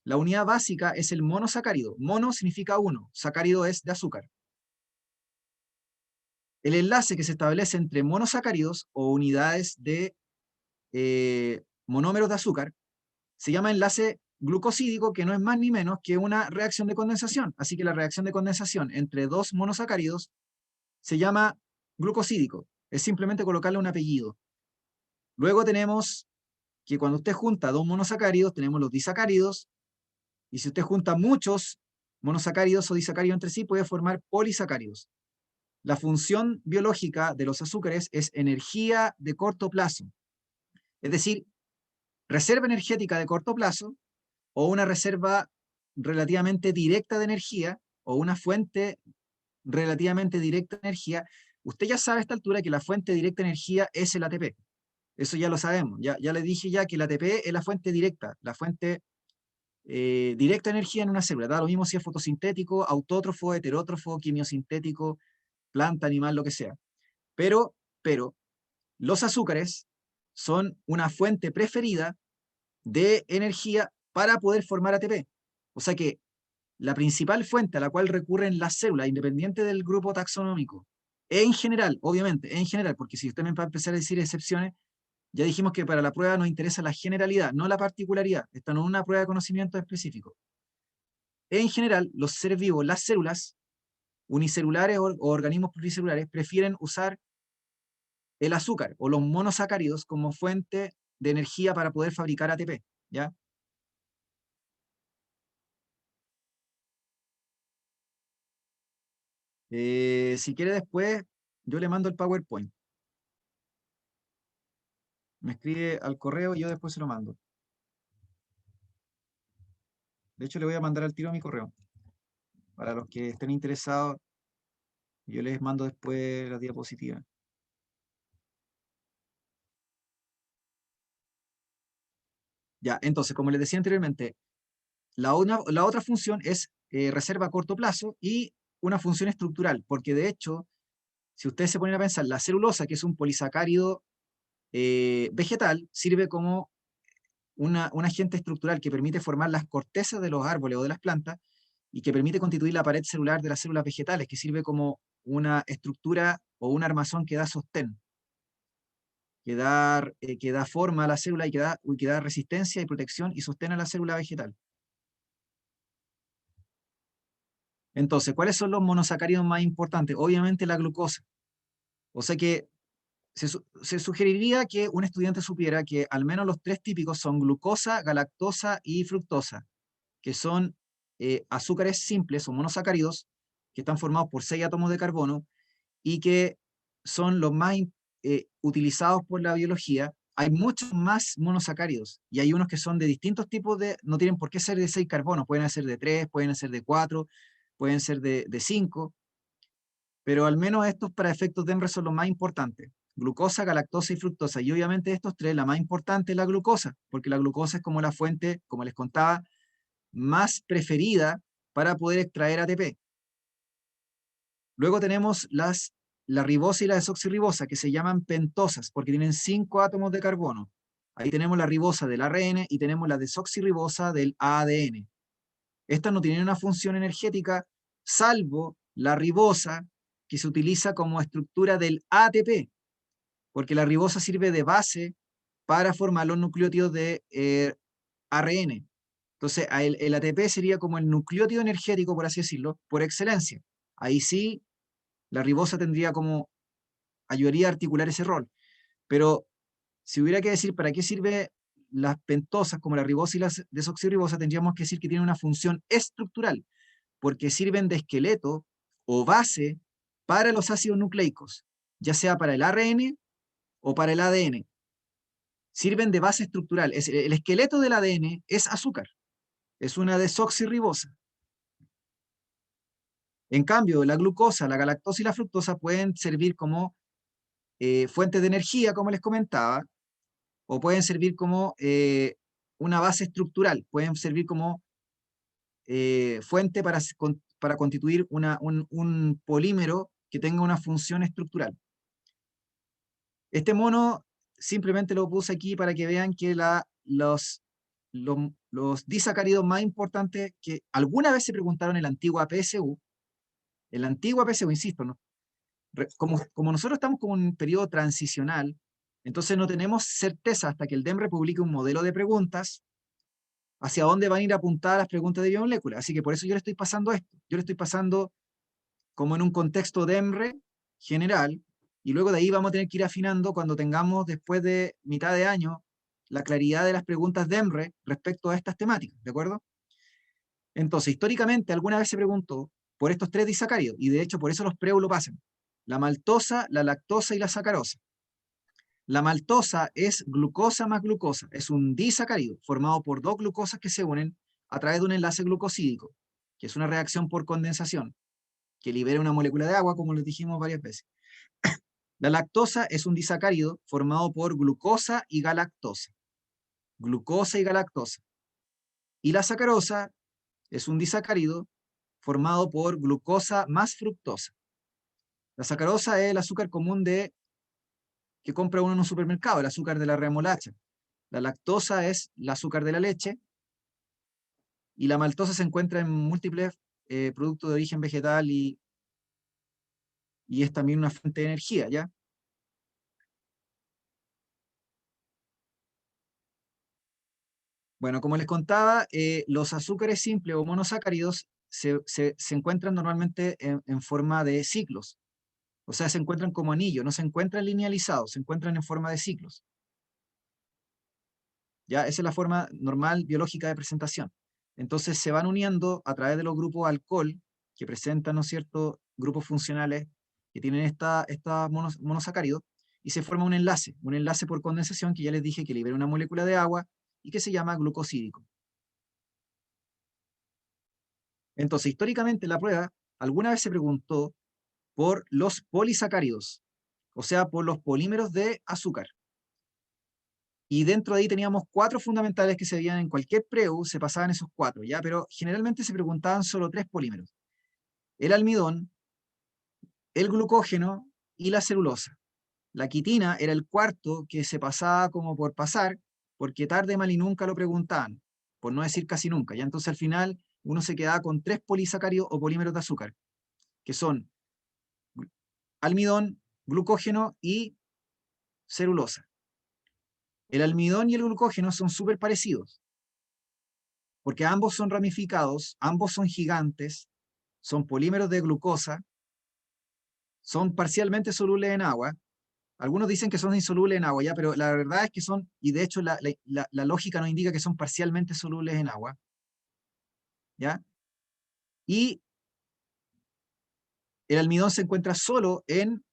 La unidad básica es el monosacárido. Mono significa uno, sacárido es de azúcar. El enlace que se establece entre monosacáridos o unidades de monómeros de azúcar se llama enlace glucosídico, que no es más ni menos que una reacción de condensación. Así que la reacción de condensación entre dos monosacáridos se llama glucosídico. Es simplemente colocarle un apellido. Luego tenemos que cuando usted junta dos monosacáridos, tenemos los disacáridos, y si usted junta muchos monosacáridos o disacáridos entre sí, puede formar polisacáridos. La función biológica de los azúcares es energía de corto plazo. Es decir, reserva energética de corto plazo, o una reserva relativamente directa de energía, o una fuente relativamente directa de energía. Usted ya sabe a esta altura que la fuente directa de energía es el ATP. Eso ya lo sabemos. Ya le dije ya que el ATP es la fuente directa, la fuente directa de energía en una célula. Da lo mismo si es fotosintético, autótrofo, heterótrofo, quimiosintético, planta, animal, lo que sea. Pero los azúcares son una fuente preferida de energía para poder formar ATP. O sea que la principal fuente a la cual recurren las células, independiente del grupo taxonómico, en general, obviamente, en general, porque si usted me va a empezar a decir excepciones, ya dijimos que para la prueba nos interesa la generalidad, no la particularidad. Esta no es una prueba de conocimiento específico. En general, los seres vivos, las células unicelulares o organismos pluricelulares, prefieren usar el azúcar o los monosacáridos como fuente de energía para poder fabricar ATP, ¿ya? Si quiere después, yo le mando el PowerPoint. Me escribe al correo y yo después se lo mando. De hecho, le voy a mandar al tiro mi correo. Para los que estén interesados, yo les mando después la diapositiva. Ya, entonces, como les decía anteriormente, la otra función es reserva a corto plazo y una función estructural, porque de hecho, si ustedes se ponen a pensar, la celulosa, que es un polisacárido vegetal, sirve como un agente estructural que permite formar las cortezas de los árboles o de las plantas, y que permite constituir la pared celular de las células vegetales, que sirve como una estructura o un armazón que da sostén, que da forma a la célula y que da resistencia y protección y sostén a la célula vegetal. Entonces, ¿cuáles son los monosacáridos más importantes? Obviamente la glucosa. O sea que se sugeriría que un estudiante supiera que al menos los 3 típicos son glucosa, galactosa y fructosa, que son azúcares simples o monosacáridos que están formados por 6 átomos de carbono y que son los más utilizados por la biología. Hay muchos más monosacáridos y hay unos que son de distintos tipos no tienen por qué ser de 6 carbonos, pueden ser de 3, pueden ser de 4, pueden ser de 5, pero al menos estos para efectos de EMRE son los más importantes: glucosa, galactosa y fructosa. Y obviamente estos 3, la más importante es la glucosa, porque la glucosa es como la fuente, como les contaba, más preferida para poder extraer ATP. Luego tenemos la ribosa y la desoxirribosa, que se llaman pentosas, porque tienen 5 átomos de carbono. Ahí tenemos la ribosa del ARN y tenemos la desoxirribosa del ADN. Estas no tienen una función energética, salvo la ribosa, que se utiliza como estructura del ATP, porque la ribosa sirve de base para formar los nucleótidos de ARN. Entonces, el ATP sería como el nucleótido energético, por así decirlo, por excelencia. Ahí sí, la ribosa tendría como, ayudaría a articular ese rol. Pero si hubiera que decir para qué sirve las pentosas como la ribosa y la desoxirribosa, tendríamos que decir que tienen una función estructural, porque sirven de esqueleto o base para los ácidos nucleicos, ya sea para el ARN o para el ADN. Sirven de base estructural. El esqueleto del ADN es azúcar, es una desoxirribosa. En cambio, la glucosa, la galactosa y la fructosa pueden servir como fuentes de energía, como les comentaba, o pueden servir como una base estructural, pueden servir como fuente para constituir un polímero que tenga una función estructural. Este mono simplemente lo puse aquí para que vean que los disacáridos más importantes que alguna vez se preguntaron en la antigua PSU, insisto, ¿no? Como nosotros estamos como en un periodo transicional, entonces no tenemos certeza hasta que el DEMRE publique un modelo de preguntas hacia dónde van a ir apuntadas las preguntas de biomoléculas. Así que por eso yo le estoy pasando esto. Yo le estoy pasando como en un contexto DEMRE general, y luego de ahí vamos a tener que ir afinando cuando tengamos después de mitad de año la claridad de las preguntas DEMRE respecto a estas temáticas, ¿de acuerdo? Entonces, históricamente alguna vez se preguntó por estos tres disacáridos, y de hecho por eso los PREU lo pasan: la maltosa, la lactosa y la sacarosa. La maltosa es glucosa más glucosa, es un disacárido formado por dos glucosas que se unen a través de un enlace glucosídico, que es una reacción por condensación, que libera una molécula de agua, como les dijimos varias veces. La lactosa es un disacárido formado por glucosa y galactosa. Glucosa y galactosa. Y la sacarosa es un disacárido formado por glucosa más fructosa. La sacarosa es el azúcar común que compra uno en un supermercado, el azúcar de la remolacha. La lactosa es el azúcar de la leche, y la maltosa se encuentra en múltiples productos de origen vegetal y es también una fuente de energía, ¿ya? Bueno, como les contaba, los azúcares simples o monosacáridos se encuentran normalmente en forma de ciclos. O sea, se encuentran como anillos, no se encuentran linealizados, se encuentran en forma de ciclos. ¿Ya? Esa es la forma normal biológica de presentación. Entonces se van uniendo a través de los grupos alcohol que presentan, ¿no es cierto?, grupos funcionales que tienen esta monosacáridos, y se forma un enlace por condensación que ya les dije que libera una molécula de agua y que se llama glucosídico. Entonces, históricamente la prueba alguna vez se preguntó por los polisacáridos, o sea, por los polímeros de azúcar. Y dentro de ahí teníamos 4 fundamentales que se veían en cualquier PREU, se pasaban esos 4, ¿ya? Pero generalmente se preguntaban solo 3 polímeros: el almidón, el glucógeno y la celulosa. La quitina era el cuarto que se pasaba como por pasar, porque tarde, mal y nunca lo preguntaban, por no decir casi nunca, ¿ya? Entonces al final uno se quedaba con 3 polisacáridos o polímeros de azúcar, que son almidón, glucógeno y celulosa. El almidón y el glucógeno son súper parecidos, porque ambos son ramificados, ambos son gigantes, son polímeros de glucosa, son parcialmente solubles en agua. Algunos dicen que son insolubles en agua, ya, pero la verdad es que son, y de hecho la lógica nos indica que son parcialmente solubles en agua, ¿ya? Y el almidón se encuentra solo en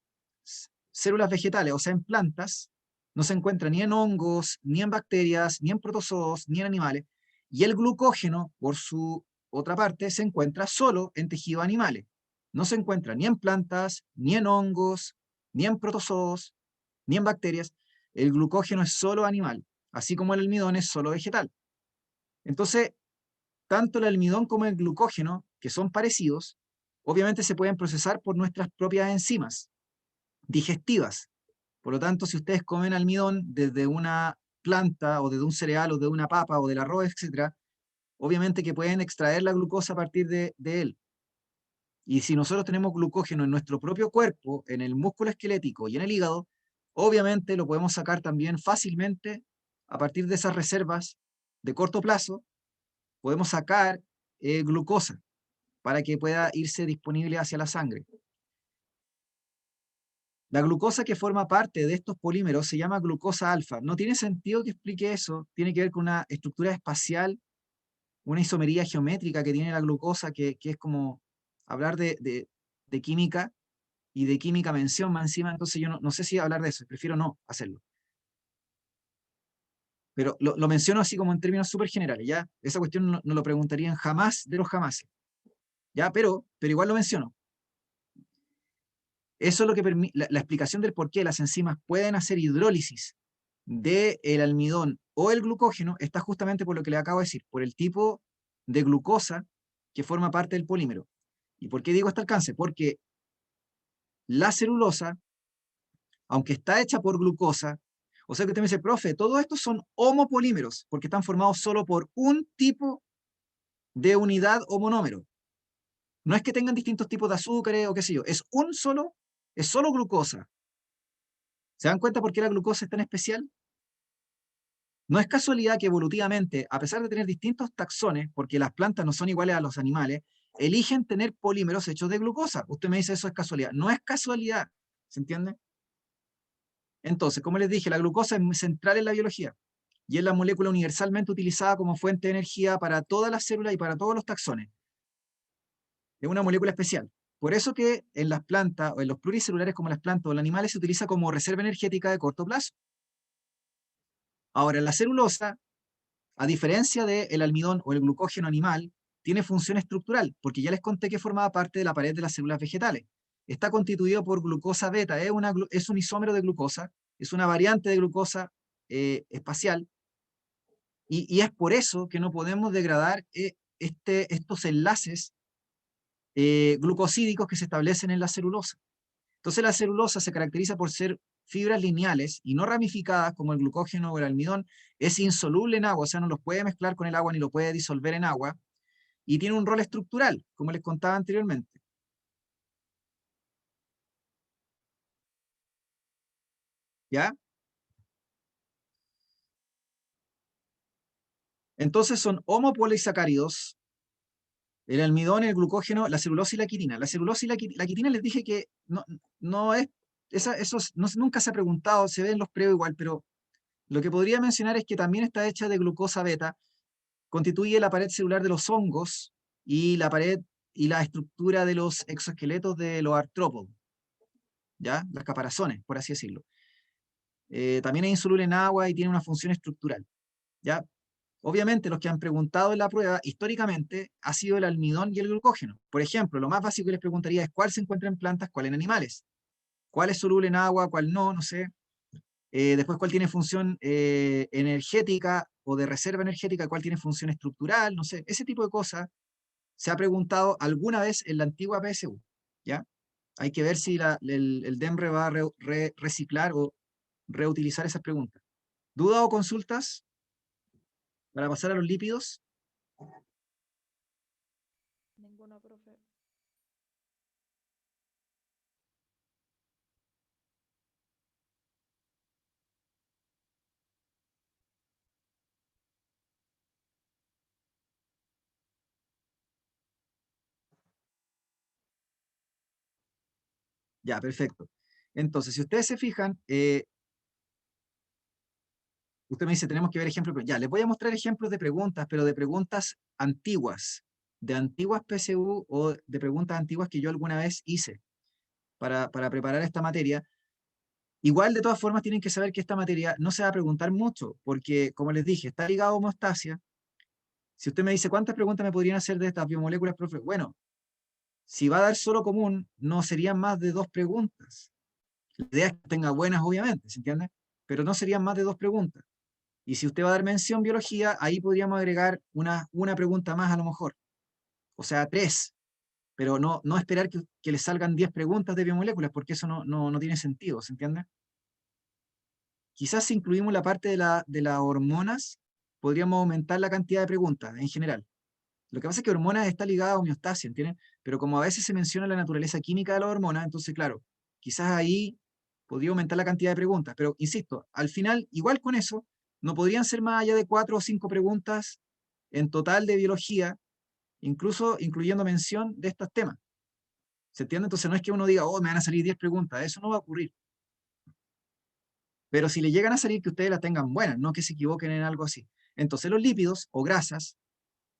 células vegetales, o sea, en plantas. No se encuentra ni en hongos, ni en bacterias, ni en protozoos, ni en animales. Y el glucógeno, por su otra parte, se encuentra solo en tejidos animales. No se encuentra ni en plantas, ni en hongos, ni en protozoos, ni en bacterias. El glucógeno es solo animal, así como el almidón es solo vegetal. Entonces, tanto el almidón como el glucógeno, que son parecidos, obviamente se pueden procesar por nuestras propias enzimas digestivas. Por lo tanto, si ustedes comen almidón desde una planta o desde un cereal o de una papa o del arroz, etc., obviamente que pueden extraer la glucosa a partir de él. Y si nosotros tenemos glucógeno en nuestro propio cuerpo, en el músculo esquelético y en el hígado, obviamente lo podemos sacar también fácilmente a partir de esas reservas de corto plazo, podemos sacar glucosa para que pueda irse disponible hacia la sangre. La glucosa que forma parte de estos polímeros se llama glucosa alfa. No tiene sentido que explique eso, tiene que ver con una estructura espacial, una isomería geométrica que tiene la glucosa, que es como hablar de química, y de química mención más encima, entonces yo no sé si hablar de eso, prefiero no hacerlo. Pero lo menciono así como en términos súper generales, ¿ya? Esa cuestión no lo preguntarían jamás de los jamases, ¿ya? Pero igual lo menciono. Eso es lo que permite, la explicación del por qué las enzimas pueden hacer hidrólisis del almidón o el glucógeno está justamente por lo que le acabo de decir, por el tipo de glucosa que forma parte del polímero. ¿Y por qué digo este alcance? Porque la celulosa, aunque está hecha por glucosa, o sea que usted me dice, profe, todos estos son homopolímeros, porque están formados solo por un tipo de unidad o monómero. No es que tengan distintos tipos de azúcares o qué sé yo, es solo glucosa. ¿Se dan cuenta por qué la glucosa es tan especial? No es casualidad que evolutivamente, a pesar de tener distintos taxones, porque las plantas no son iguales a los animales, eligen tener polímeros hechos de glucosa. Usted me dice eso es casualidad. No es casualidad, ¿se entiende? Entonces, como les dije, la glucosa es central en la biología y es la molécula universalmente utilizada como fuente de energía para todas las células y para todos los taxones. Es una molécula especial. Por eso que en las plantas, o en los pluricelulares como las plantas o los animales, se utiliza como reserva energética de corto plazo. Ahora, la celulosa, a diferencia del almidón o el glucógeno animal, tiene función estructural, porque ya les conté que formaba parte de la pared de las células vegetales. Está constituido por glucosa beta, es un isómero de glucosa, es una variante de glucosa espacial, y es por eso que no podemos degradar estos enlaces glucosídicos que se establecen en la celulosa. Entonces la celulosa se caracteriza por ser fibras lineales y no ramificadas como el glucógeno o el almidón, es insoluble en agua, o sea, no los puede mezclar con el agua ni lo puede disolver en agua, y tiene un rol estructural, como les contaba anteriormente. ¿Ya? Entonces son homopolisacáridos, el almidón, el glucógeno, la celulosa y la quitina. La celulosa y la quitina les dije que no es, nunca se ha preguntado, se ve en los preos igual, pero lo que podría mencionar es que también está hecha de glucosa beta, constituye la pared celular de los hongos y la pared y la estructura de los exoesqueletos de los artrópodos, ¿ya? Las caparazones, por así decirlo. También es insoluble en agua y tiene una función estructural, ¿ya? Obviamente, los que han preguntado en la prueba, históricamente, ha sido el almidón y el glucógeno. Por ejemplo, lo más básico que les preguntaría es cuál se encuentra en plantas, cuál en animales. ¿Cuál es soluble en agua, cuál no sé. Después, cuál tiene función energética o de reserva energética, cuál tiene función estructural, no sé. Ese tipo de cosas se ha preguntado alguna vez en la antigua PSU, ¿ya? Hay que ver si el DEMRE va a reciclar o reutilizar esas preguntas. ¿Dudas o consultas para pasar a los lípidos? Ninguna, profe. Ya, perfecto. Entonces, si ustedes se fijan, usted me dice, tenemos que ver ejemplos, pero ya, les voy a mostrar ejemplos de preguntas, pero de preguntas antiguas, de antiguas PSU o de preguntas antiguas que yo alguna vez hice para preparar esta materia. Igual, de todas formas, tienen que saber que esta materia no se va a preguntar mucho, porque, como les dije, está ligado a homeostasia. Si usted me dice, ¿cuántas preguntas me podrían hacer de estas biomoléculas, profe? Bueno, si va a dar solo común, no serían más de 2 preguntas. La idea es que tenga buenas, obviamente, ¿se entiende? Pero no serían más de 2 preguntas. Y si usted va a dar mención biología, ahí podríamos agregar una pregunta más a lo mejor. O sea, 3. Pero no esperar que le salgan 10 preguntas de biomoléculas, porque eso no tiene sentido, ¿se entiende? Quizás si incluimos la parte de las hormonas, podríamos aumentar la cantidad de preguntas en general. Lo que pasa es que hormonas está ligada a homeostasia, ¿entienden? Pero como a veces se menciona la naturaleza química de las hormonas, entonces, claro, quizás ahí podría aumentar la cantidad de preguntas, pero insisto, al final, igual con eso, no podrían ser más allá de 4 o 5 preguntas en total de biología, incluso incluyendo mención de estos temas. ¿Se entiende? Entonces no es que uno diga, oh, me van a salir 10 preguntas, eso no va a ocurrir. Pero si le llegan a salir, que ustedes las tengan buenas, no que se equivoquen en algo así. Entonces los lípidos o grasas,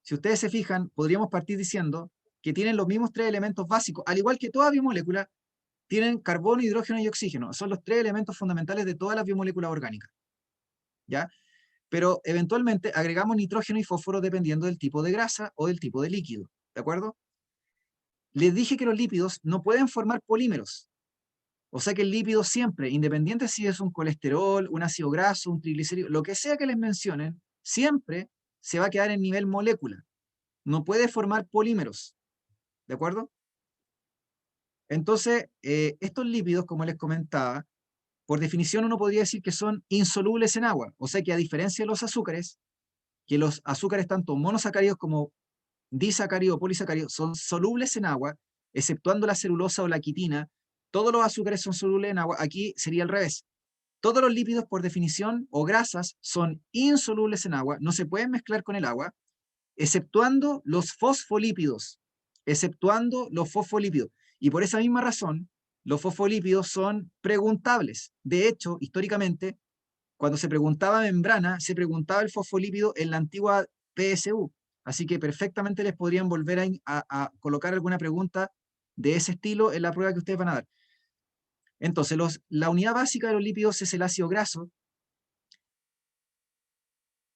si ustedes se fijan, podríamos partir diciendo que tienen los mismos 3 elementos básicos, al igual que toda biomolécula, tienen carbono, hidrógeno y oxígeno. Son los 3 elementos fundamentales de todas las biomoléculas orgánicas. ¿Ya? Pero eventualmente agregamos nitrógeno y fósforo dependiendo del tipo de grasa o del tipo de líquido. ¿De acuerdo? Les dije que los lípidos no pueden formar polímeros. O sea que el lípido siempre, independiente si es un colesterol, un ácido graso, un triglicérido, lo que sea que les mencionen, siempre se va a quedar en nivel molécula. No puede formar polímeros. ¿De acuerdo? Entonces, estos lípidos, como les comentaba, por definición uno podría decir que son insolubles en agua. O sea que a diferencia de los azúcares, que los azúcares tanto monosacáridos como disacáridos o polisacáridos son solubles en agua, exceptuando la celulosa o la quitina, todos los azúcares son solubles en agua. Aquí sería al revés. Todos los lípidos, por definición, o grasas, son insolubles en agua, no se pueden mezclar con el agua, exceptuando los fosfolípidos. Exceptuando los fosfolípidos. Y por esa misma razón, los fosfolípidos son preguntables. De hecho, históricamente, cuando se preguntaba membrana, se preguntaba el fosfolípido en la antigua PSU. Así que perfectamente les podrían volver a colocar alguna pregunta de ese estilo en la prueba que ustedes van a dar. Entonces, la unidad básica de los lípidos es el ácido graso.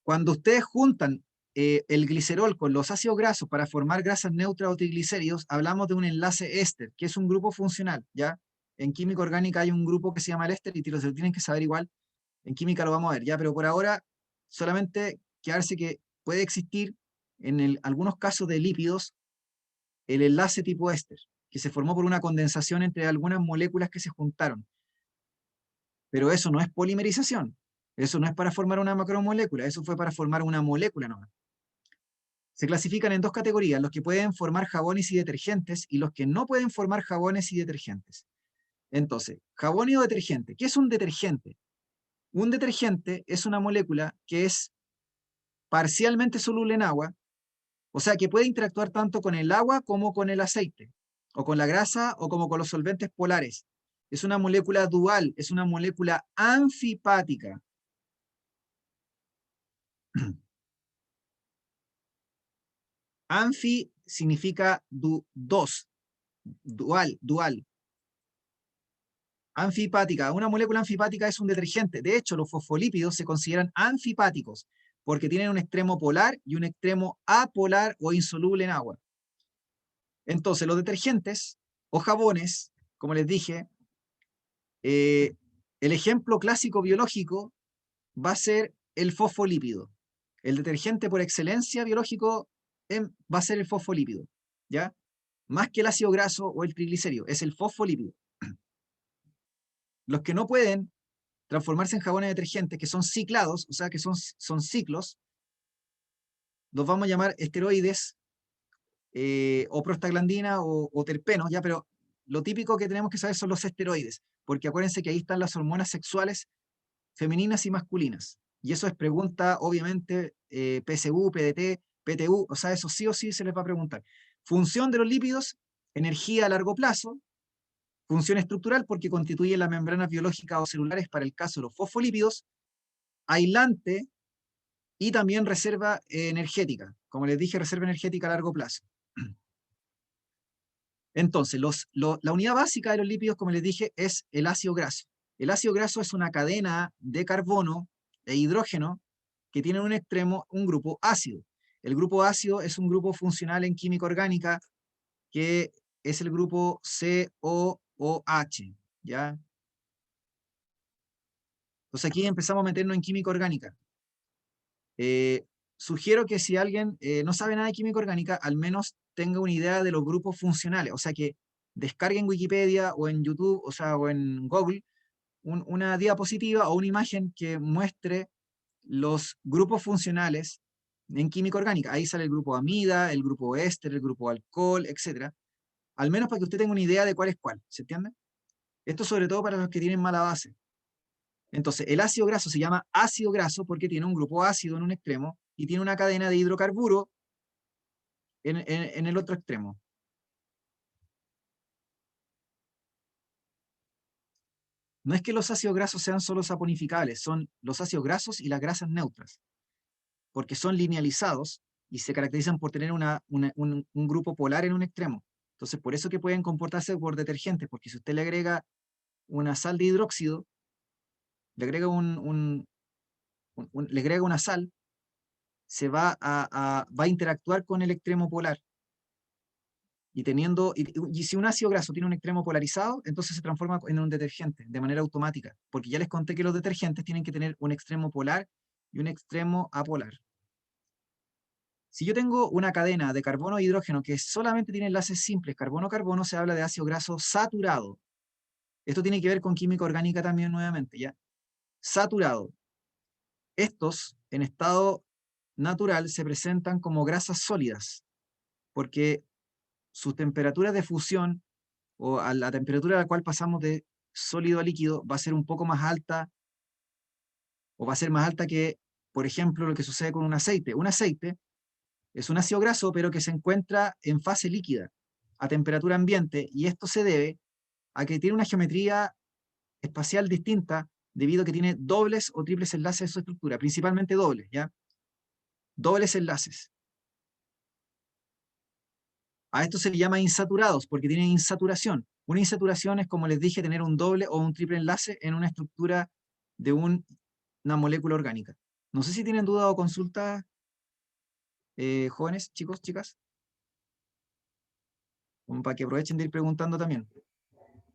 Cuando ustedes juntan el glicerol con los ácidos grasos para formar grasas neutras o triglicéridos, hablamos de un enlace éster, que es un grupo funcional, ¿ya? En química orgánica hay un grupo que se llama el éster y lo tienen que saber igual. En química lo vamos a ver, ¿ya? Pero por ahora, solamente quedarse que puede existir en algunos casos de lípidos el enlace tipo éster, que se formó por una condensación entre algunas moléculas que se juntaron. Pero eso no es polimerización. Eso no es para formar una macromolécula, eso fue para formar una molécula nomás. Se clasifican en 2 categorías, los que pueden formar jabones y detergentes y los que no pueden formar jabones y detergentes. Entonces, jabón y detergente. ¿Qué es un detergente? Un detergente es una molécula que es parcialmente soluble en agua, o sea que puede interactuar tanto con el agua como con el aceite, o con la grasa o como con los solventes polares. Es una molécula dual, es una molécula anfipática. Anfi significa dos, dual. Anfipática. Una molécula anfipática es un detergente. De hecho, los fosfolípidos se consideran anfipáticos porque tienen un extremo polar y un extremo apolar o insoluble en agua. Entonces, los detergentes o jabones, como les dije, el ejemplo clásico biológico va a ser el fosfolípido. El detergente por excelencia biológico va a ser el fosfolípido, ¿ya? Más que el ácido graso o el triglicérido, es el fosfolípido. Los que no pueden transformarse en jabones detergentes, que son ciclados, o sea que son ciclos, los vamos a llamar esteroides o prostaglandina o terpenos, ¿ya? Pero lo típico que tenemos que saber son los esteroides, porque acuérdense que ahí están las hormonas sexuales femeninas y masculinas. Y eso es pregunta, obviamente, PSU, PDT, PTU, o sea, eso sí o sí se les va a preguntar. Función de los lípidos, energía a largo plazo. Función estructural, porque constituyen las membranas biológicas o celulares para el caso de los fosfolípidos. Aislante y también reserva energética. Como les dije, reserva energética a largo plazo. Entonces, la unidad básica de los lípidos, como les dije, es el ácido graso. El ácido graso es una cadena de carbono e hidrógeno que tiene en un extremo un grupo ácido. El grupo ácido es un grupo funcional en química orgánica que es el grupo COOH, ¿ya? Entonces aquí empezamos a meternos en química orgánica. Sugiero que si alguien no sabe nada de química orgánica, al menos tenga una idea de los grupos funcionales, o sea que descarguen Wikipedia o en YouTube, o sea, o en Google, una diapositiva o una imagen que muestre los grupos funcionales en química orgánica. Ahí sale el grupo amida, el grupo éster, el grupo alcohol, etc. Al menos para que usted tenga una idea de cuál es cuál, ¿se entiende? Esto sobre todo para los que tienen mala base. Entonces, el ácido graso se llama ácido graso porque tiene un grupo ácido en un extremo y tiene una cadena de hidrocarburo en el otro extremo. No es que los ácidos grasos sean solo saponificables, son los ácidos grasos y las grasas neutras, porque son linealizados y se caracterizan por tener un grupo polar en un extremo. Entonces, por eso que pueden comportarse por detergentes, porque si usted le agrega una sal de hidróxido, le agrega le agrega una sal, se va va a interactuar con el extremo polar. Y si un ácido graso tiene un extremo polarizado, entonces se transforma en un detergente de manera automática, porque ya les conté que los detergentes tienen que tener un extremo polar y un extremo apolar. Si yo tengo una cadena de carbono e hidrógeno que solamente tiene enlaces simples, carbono-carbono, se habla de ácido graso saturado. Esto tiene que ver con química orgánica también nuevamente, ¿ya? Saturado. Estos, en estado natural, se presentan como grasas sólidas, porque sus temperaturas de fusión o a la temperatura a la cual pasamos de sólido a líquido va a ser un poco más alta o va a ser más alta que, por ejemplo, lo que sucede con un aceite. Un aceite es un ácido graso, pero que se encuentra en fase líquida, a temperatura ambiente, y esto se debe a que tiene una geometría espacial distinta debido a que tiene dobles o triples enlaces en su estructura, principalmente dobles, ¿ya? Dobles enlaces. A esto se le llama insaturados, porque tienen insaturación. Una insaturación es, como les dije, tener un doble o un triple enlace en una estructura de una molécula orgánica. No sé si tienen duda o consulta, jóvenes, chicos, chicas, como para que aprovechen de ir preguntando también.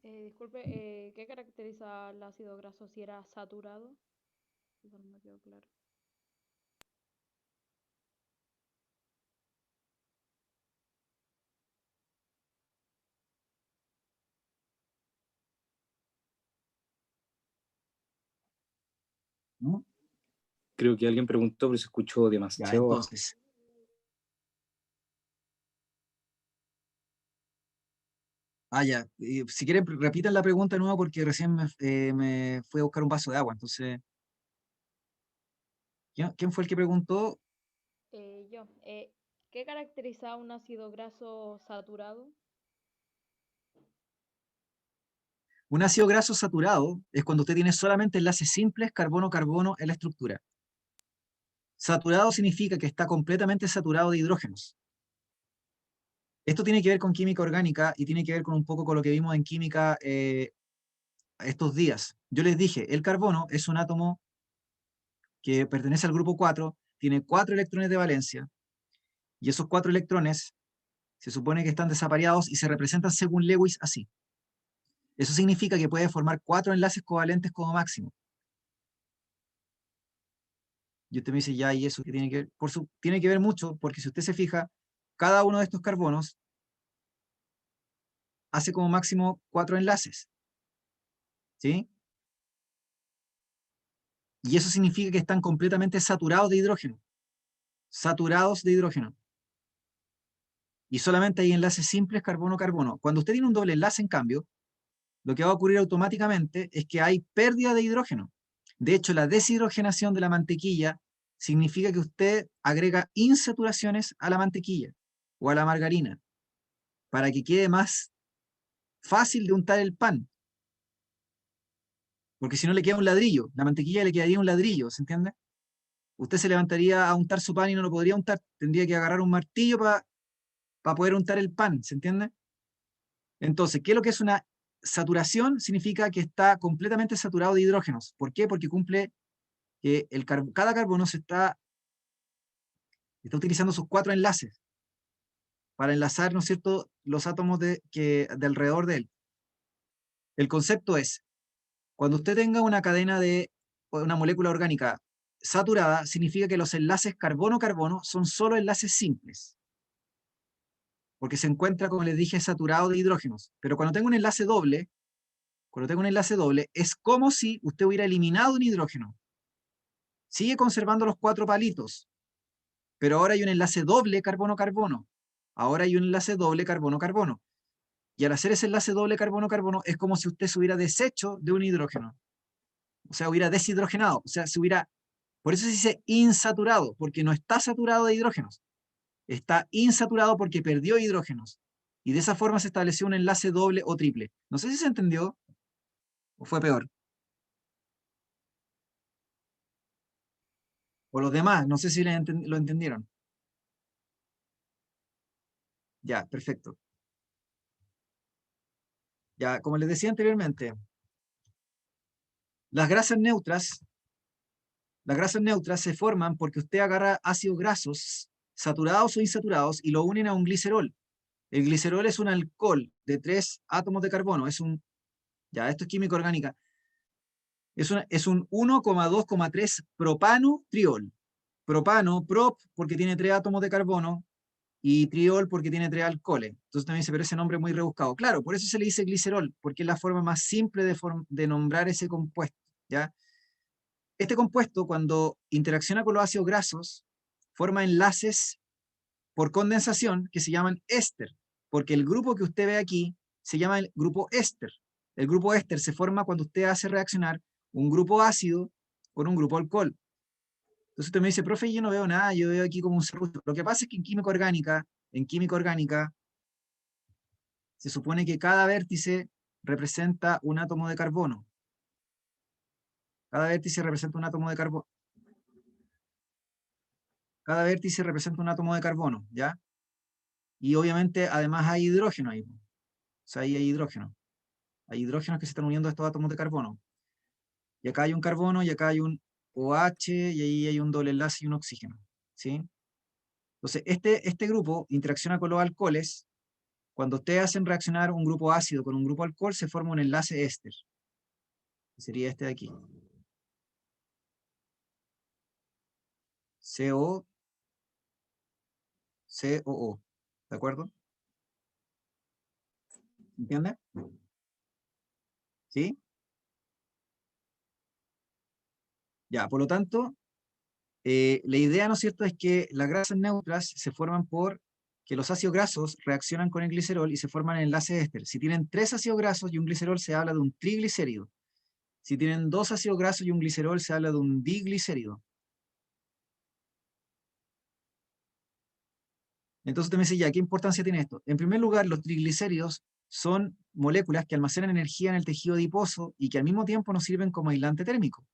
Disculpe, ¿qué caracteriza el ácido graso si era saturado? Eso no me quedó claro. ¿No? Creo que alguien preguntó, pero se escuchó Ya, demasiado bajo. entonces. Ya. Si quieren, repitan la pregunta de nuevo porque recién me fui a buscar un vaso de agua. Entonces, ¿quién fue el que preguntó? Yo, ¿qué caracteriza un ácido graso saturado? Un ácido graso saturado es cuando usted tiene solamente enlaces simples, carbono-carbono en la estructura. Saturado significa que está completamente saturado de hidrógenos. Esto tiene que ver con química orgánica y tiene que ver con un poco con lo que vimos en química estos días. Yo les dije, el carbono es un átomo que pertenece al grupo 4, tiene 4 electrones de valencia, y esos 4 electrones se supone que están desapareados y se representan según Lewis así. Eso significa que puede formar 4 enlaces covalentes como máximo. Y usted me dice, ya, ¿y eso qué tiene que ver? Tiene que ver mucho, porque si usted se fija, cada uno de estos carbonos hace como máximo 4 enlaces. ¿Sí? Y eso significa que están completamente saturados de hidrógeno. Saturados de hidrógeno. Y solamente hay enlaces simples carbono-carbono. Cuando usted tiene un doble enlace, en cambio, lo que va a ocurrir automáticamente es que hay pérdida de hidrógeno. De hecho, la deshidrogenación de la mantequilla significa que usted agrega insaturaciones a la mantequilla o a la margarina para que quede más fácil de untar el pan. Porque si no le queda un ladrillo, la mantequilla le quedaría un ladrillo, ¿se entiende? Usted se levantaría a untar su pan y no lo podría untar, tendría que agarrar un martillo para poder untar el pan, ¿se entiende? Entonces, ¿qué es lo que es una saturación? Significa que está completamente saturado de hidrógenos. ¿Por qué? Porque cumple que cada carbono está utilizando sus 4 enlaces para enlazar, ¿no es cierto?, los átomos de alrededor de él. El concepto es, cuando usted tenga una cadena de una molécula orgánica saturada, significa que los enlaces carbono-carbono son solo enlaces simples, porque se encuentra, como les dije, saturado de hidrógenos. Pero cuando tengo un enlace doble, es como si usted hubiera eliminado un hidrógeno. Sigue conservando los 4 palitos, pero ahora hay un enlace doble carbono-carbono. Ahora hay un enlace doble carbono-carbono. Y al hacer ese enlace doble carbono-carbono, es como si usted se hubiera deshecho de un hidrógeno. O sea, hubiera deshidrogenado. O sea, se hubiera... Por eso se dice insaturado, porque no está saturado de hidrógenos. Está insaturado porque perdió hidrógenos. Y de esa forma se estableció un enlace doble o triple. No sé si se entendió o fue peor. O los demás, no sé si lo entendieron. Ya, perfecto. Ya, como les decía anteriormente, las grasas neutras se forman porque usted agarra ácidos grasos, saturados o insaturados, y lo unen a un glicerol. El glicerol es un alcohol de 3 átomos de carbono. Ya, esto es química orgánica. Es un 1,2,3 propano triol. Propano, prop, porque tiene 3 átomos de carbono, y triol porque tiene 3 alcoholes. Entonces también se ve ese nombre muy rebuscado. Claro, por eso se le dice glicerol, porque es la forma más simple de nombrar ese compuesto, ¿ya? Este compuesto, cuando interacciona con los ácidos grasos, forma enlaces por condensación que se llaman éster, porque el grupo que usted ve aquí se llama el grupo éster. El grupo éster se forma cuando usted hace reaccionar un grupo ácido con un grupo alcohol. Entonces usted me dice, profe, yo no veo nada, yo veo aquí como un serrucho. Lo que pasa es que en química orgánica, se supone que cada vértice representa un átomo de carbono. Cada vértice representa un átomo de carbono. Cada vértice representa un átomo de carbono, ¿ya? Y obviamente, además hay hidrógeno ahí. O sea, ahí hay hidrógeno. Hay hidrógenos que se están uniendo a estos átomos de carbono. Y acá hay un carbono, y acá hay un OH, y ahí hay un doble enlace y un oxígeno, ¿sí? Entonces, este grupo interacciona con los alcoholes. Cuando ustedes hacen reaccionar un grupo ácido con un grupo alcohol, se forma un enlace éster. Que sería este de aquí. CO, COO. ¿De acuerdo? ¿Entiende? ¿Sí? Ya, por lo tanto, la idea, ¿no es cierto?, es que las grasas neutras se forman por que los ácidos grasos reaccionan con el glicerol y se forman enlaces éster. Si tienen 3 ácidos grasos y un glicerol, se habla de un triglicérido. Si tienen 2 ácidos grasos y un glicerol, se habla de un diglicérido. Entonces usted me dice, ya, ¿qué importancia tiene esto? En primer lugar, los triglicéridos son moléculas que almacenan energía en el tejido adiposo y que al mismo tiempo nos sirven como aislante térmico.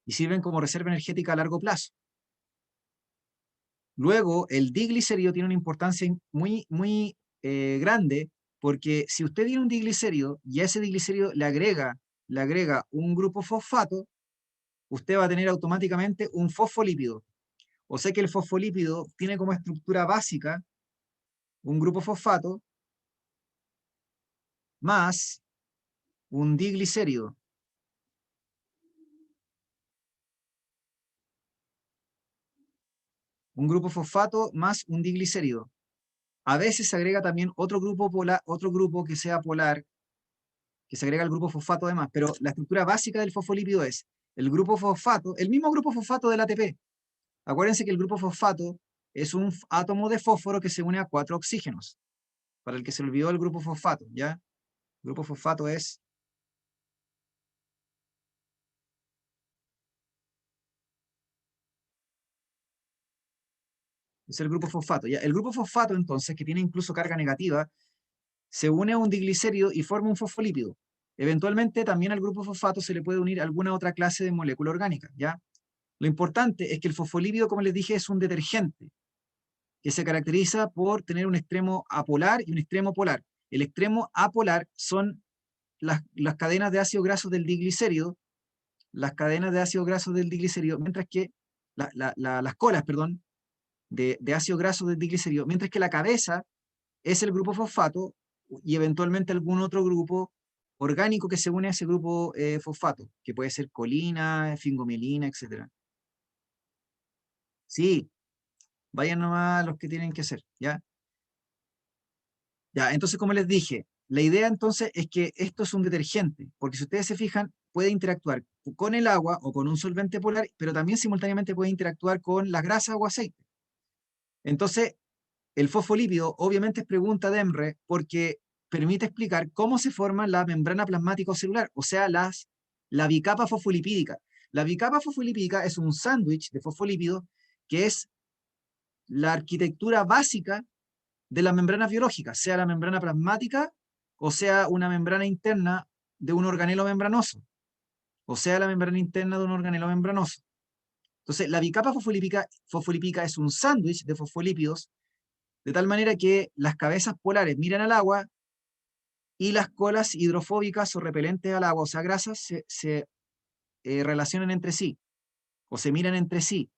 Y sirven como reserva energética a largo plazo. Luego, el diglicérido tiene una importancia muy grande, porque si usted tiene un diglicérido y a ese diglicérido le agrega un grupo fosfato, usted va a tener automáticamente un fosfolípido. O sea que el fosfolípido tiene como estructura básica un grupo fosfato más un diglicérido. Un grupo fosfato más un diglicérido. A veces se agrega también otro grupo que sea polar, que se agrega al grupo fosfato además, pero la estructura básica del fosfolípido es el grupo fosfato, el mismo grupo fosfato del ATP. Acuérdense que el grupo fosfato es un átomo de fósforo que se une a 4 oxígenos. Para el que se olvidó el grupo fosfato, ¿ya? El grupo fosfato es el grupo fosfato, ¿ya? El grupo fosfato, entonces, que tiene incluso carga negativa, se une a un diglicérido y forma un fosfolípido. Eventualmente, también al grupo fosfato se le puede unir alguna otra clase de molécula orgánica, ¿ya? Lo importante es que el fosfolípido, como les dije, es un detergente que se caracteriza por tener un extremo apolar y un extremo polar. El extremo apolar son las cadenas de ácidos grasos del diglicérido, mientras que las colas, perdón, de ácidos grasos del diglicérido, mientras que la cabeza es el grupo fosfato y eventualmente algún otro grupo orgánico que se une a ese grupo fosfato, que puede ser colina, fingomielina, etc. Sí, vayan nomás los que tienen que hacer, ¿ya? Ya, entonces como les dije, la idea entonces es que esto es un detergente, porque si ustedes se fijan, puede interactuar con el agua o con un solvente polar, pero también simultáneamente puede interactuar con las grasas o aceite. Entonces, el fosfolípido obviamente es pregunta de Emre porque permite explicar cómo se forma la membrana plasmática celular, o sea, la bicapa fosfolipídica. La bicapa fosfolipídica es un sándwich de fosfolípidos que es la arquitectura básica de las membranas biológicas, sea la membrana plasmática o sea una membrana interna de un organelo membranoso, o sea la membrana interna de un organelo membranoso. Entonces, la bicapa fosfolípica es un sándwich de fosfolípidos, de tal manera que las cabezas polares miran al agua y las colas hidrofóbicas o repelentes al agua, o sea, grasas, se relacionan entre sí, o se miran entre sí,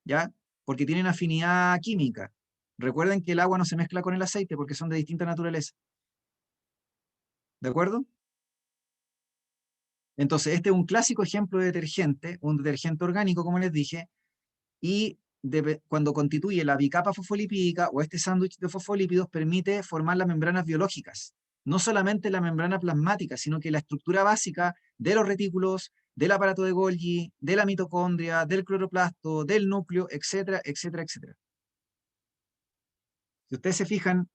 ¿ya? Porque tienen afinidad química. Recuerden que el agua no se mezcla con el aceite porque son de distinta naturaleza. ¿De acuerdo? Entonces, este es un clásico ejemplo de detergente, un detergente orgánico, como les dije, y cuando constituye la bicapa fosfolipídica o este sándwich de fosfolípidos permite formar las membranas biológicas, no solamente la membrana plasmática, sino que la estructura básica de los retículos, del aparato de Golgi, de la mitocondria, del cloroplasto, del núcleo, etcétera, etcétera, etcétera. Si ustedes se fijan,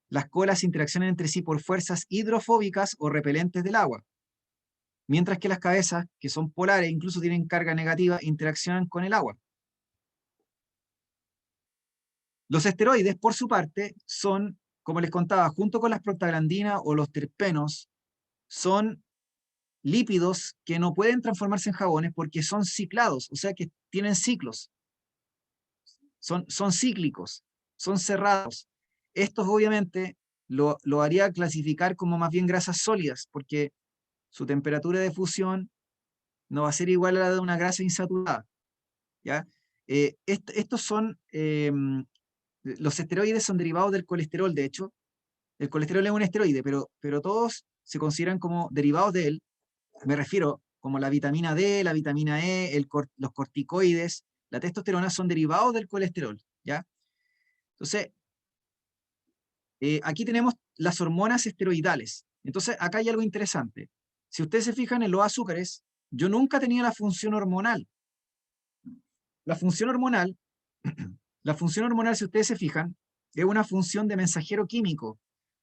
las colas interaccionan entre sí por fuerzas hidrofóbicas o repelentes del agua, mientras que las cabezas, que son polares, incluso tienen carga negativa, interaccionan con el agua. Los esteroides, por su parte, son, como les contaba, junto con las prostaglandinas o los terpenos, son lípidos que no pueden transformarse en jabones porque son ciclados, o sea que tienen ciclos, son cíclicos, son cerrados. Estos obviamente lo haría clasificar como más bien grasas sólidas, porque su temperatura de fusión no va a ser igual a la de una grasa insaturada, ¿ya? Estos son, los esteroides son derivados del colesterol, de hecho. El colesterol es un esteroide, pero todos se consideran como derivados de él. Me refiero como la vitamina D, la vitamina E, los corticoides, la testosterona son derivados del colesterol, ¿ya? Entonces, aquí tenemos las hormonas esteroidales. Entonces, acá hay algo interesante. Si ustedes se fijan en los azúcares, yo nunca tenía la función hormonal. La función hormonal, la función hormonal, si ustedes se fijan, es una función de mensajero químico.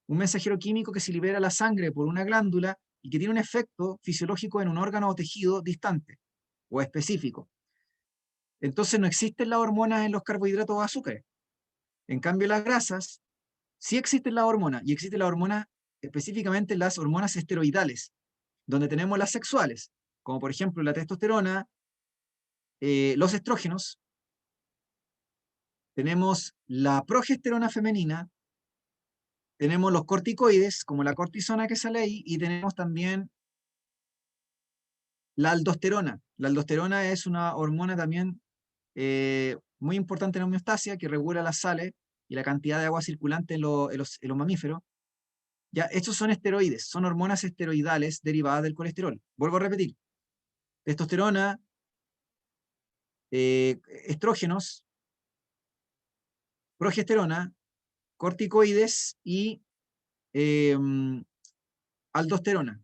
Un mensajero químico que se libera a la sangre por una glándula y que tiene un efecto fisiológico en un órgano o tejido distante o específico. Entonces no existen las hormonas en los carbohidratos o azúcares. En cambio, las grasas, sí existen las hormonas, y existen las hormonas, específicamente las hormonas esteroidales, donde tenemos las sexuales, como por ejemplo la testosterona, los estrógenos, tenemos la progesterona femenina, tenemos los corticoides, como la cortisona que sale ahí, y tenemos también la aldosterona. La aldosterona es una hormona también muy importante en la homeostasia, que regula las sales y la cantidad de agua circulante en los mamíferos. Ya, estos son esteroides, son hormonas esteroidales derivadas del colesterol. Vuelvo a repetir. Testosterona, estrógenos, progesterona, corticoides y aldosterona.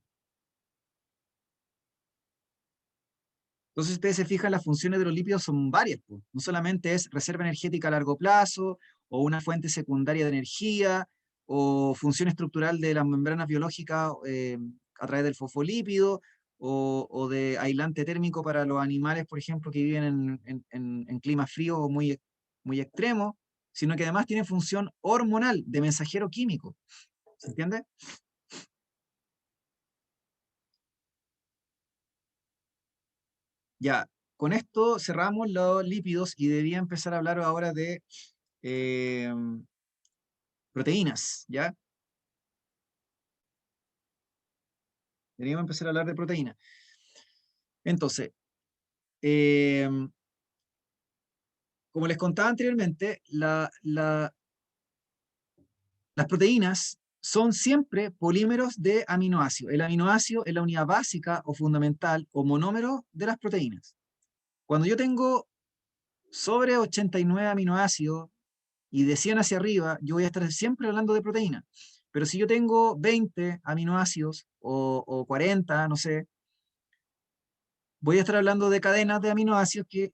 Entonces, ustedes se fijan, las funciones de los lípidos son varias, pues. No solamente es reserva energética a largo plazo, o una fuente secundaria de energía, o función estructural de las membranas biológicas a través del fosfolípido, o de aislante térmico para los animales, por ejemplo, que viven en climas fríos o muy, muy extremos, sino que además tiene función hormonal, de mensajero químico. ¿Se entiende? Ya, con esto cerramos los lípidos y debería empezar a hablar ahora de eh, proteínas, ¿ya? Deberíamos empezar a hablar de proteínas. Entonces, eh, como les contaba anteriormente, las proteínas son siempre polímeros de aminoácidos. El aminoácido es la unidad básica o fundamental o monómero de las proteínas. Cuando yo tengo sobre 89 aminoácidos y de 100 hacia arriba, yo voy a estar siempre hablando de proteínas. Pero si yo tengo 20 aminoácidos o 40, no sé, voy a estar hablando de cadenas de aminoácidos que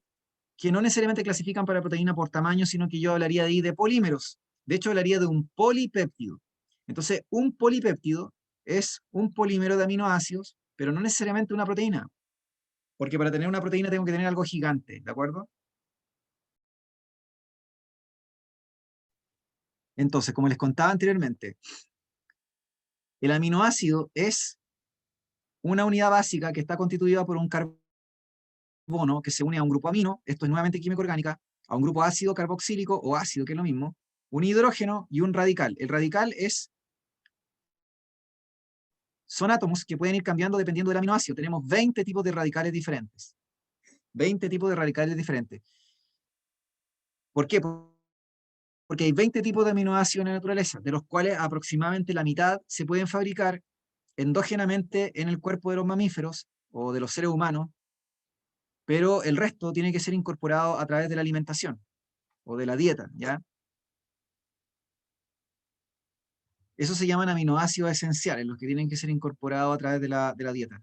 no necesariamente clasifican para proteína por tamaño, sino que yo hablaría de ahí de polímeros. De hecho, hablaría de un polipéptido. Entonces, un polipéptido es un polímero de aminoácidos, pero no necesariamente una proteína. Porque para tener una proteína tengo que tener algo gigante, ¿de acuerdo? Entonces, como les contaba anteriormente, el aminoácido es una unidad básica que está constituida por un carbono que se une a un grupo amino, esto es nuevamente química orgánica, a un grupo ácido carboxílico o ácido, que es lo mismo, un hidrógeno y un radical. El radical son átomos que pueden ir cambiando dependiendo del aminoácido. Tenemos 20 tipos de radicales diferentes. 20 tipos de radicales diferentes. ¿Por qué? Porque hay 20 tipos de aminoácidos en la naturaleza, de los cuales aproximadamente la mitad se pueden fabricar endógenamente en el cuerpo de los mamíferos o de los seres humanos, pero el resto tiene que ser incorporado a través de la alimentación o de la dieta, ¿ya? Eso se llaman aminoácidos esenciales, los que tienen que ser incorporados a través de la dieta.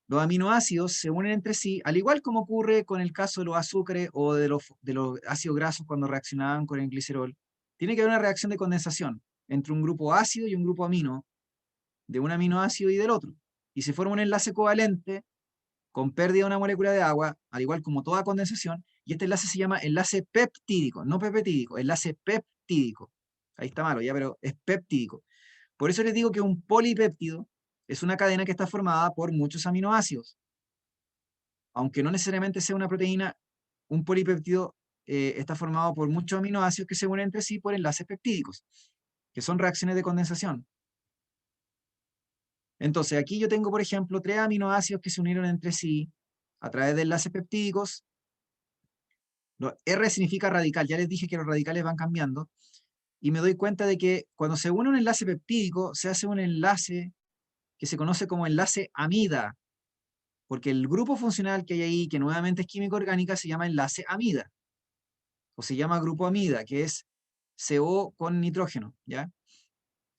Los aminoácidos se unen entre sí, al igual como ocurre con el caso de los azúcares o de los ácidos grasos cuando reaccionaban con el glicerol. Tiene que haber una reacción de condensación entre un grupo ácido y un grupo amino, de un aminoácido y del otro. Y se forma un enlace covalente con pérdida de una molécula de agua, al igual como toda condensación, y este enlace se llama enlace peptídico, no peptídico, enlace peptídico. Ahí está malo ya, pero es peptídico. Por eso les digo que un polipéptido es una cadena que está formada por muchos aminoácidos. Aunque no necesariamente sea una proteína, un polipéptido está formado por muchos aminoácidos que se unen entre sí por enlaces peptídicos, que son reacciones de condensación. Entonces, aquí yo tengo, por ejemplo, 3 aminoácidos que se unieron entre sí a través de enlaces peptídicos. R significa radical, ya les dije que los radicales van cambiando, y me doy cuenta de que cuando se une un enlace peptídico, se hace un enlace que se conoce como enlace amida, porque el grupo funcional que hay ahí, que nuevamente es química orgánica, se llama enlace amida, o se llama grupo amida, que es CO con nitrógeno, ¿ya?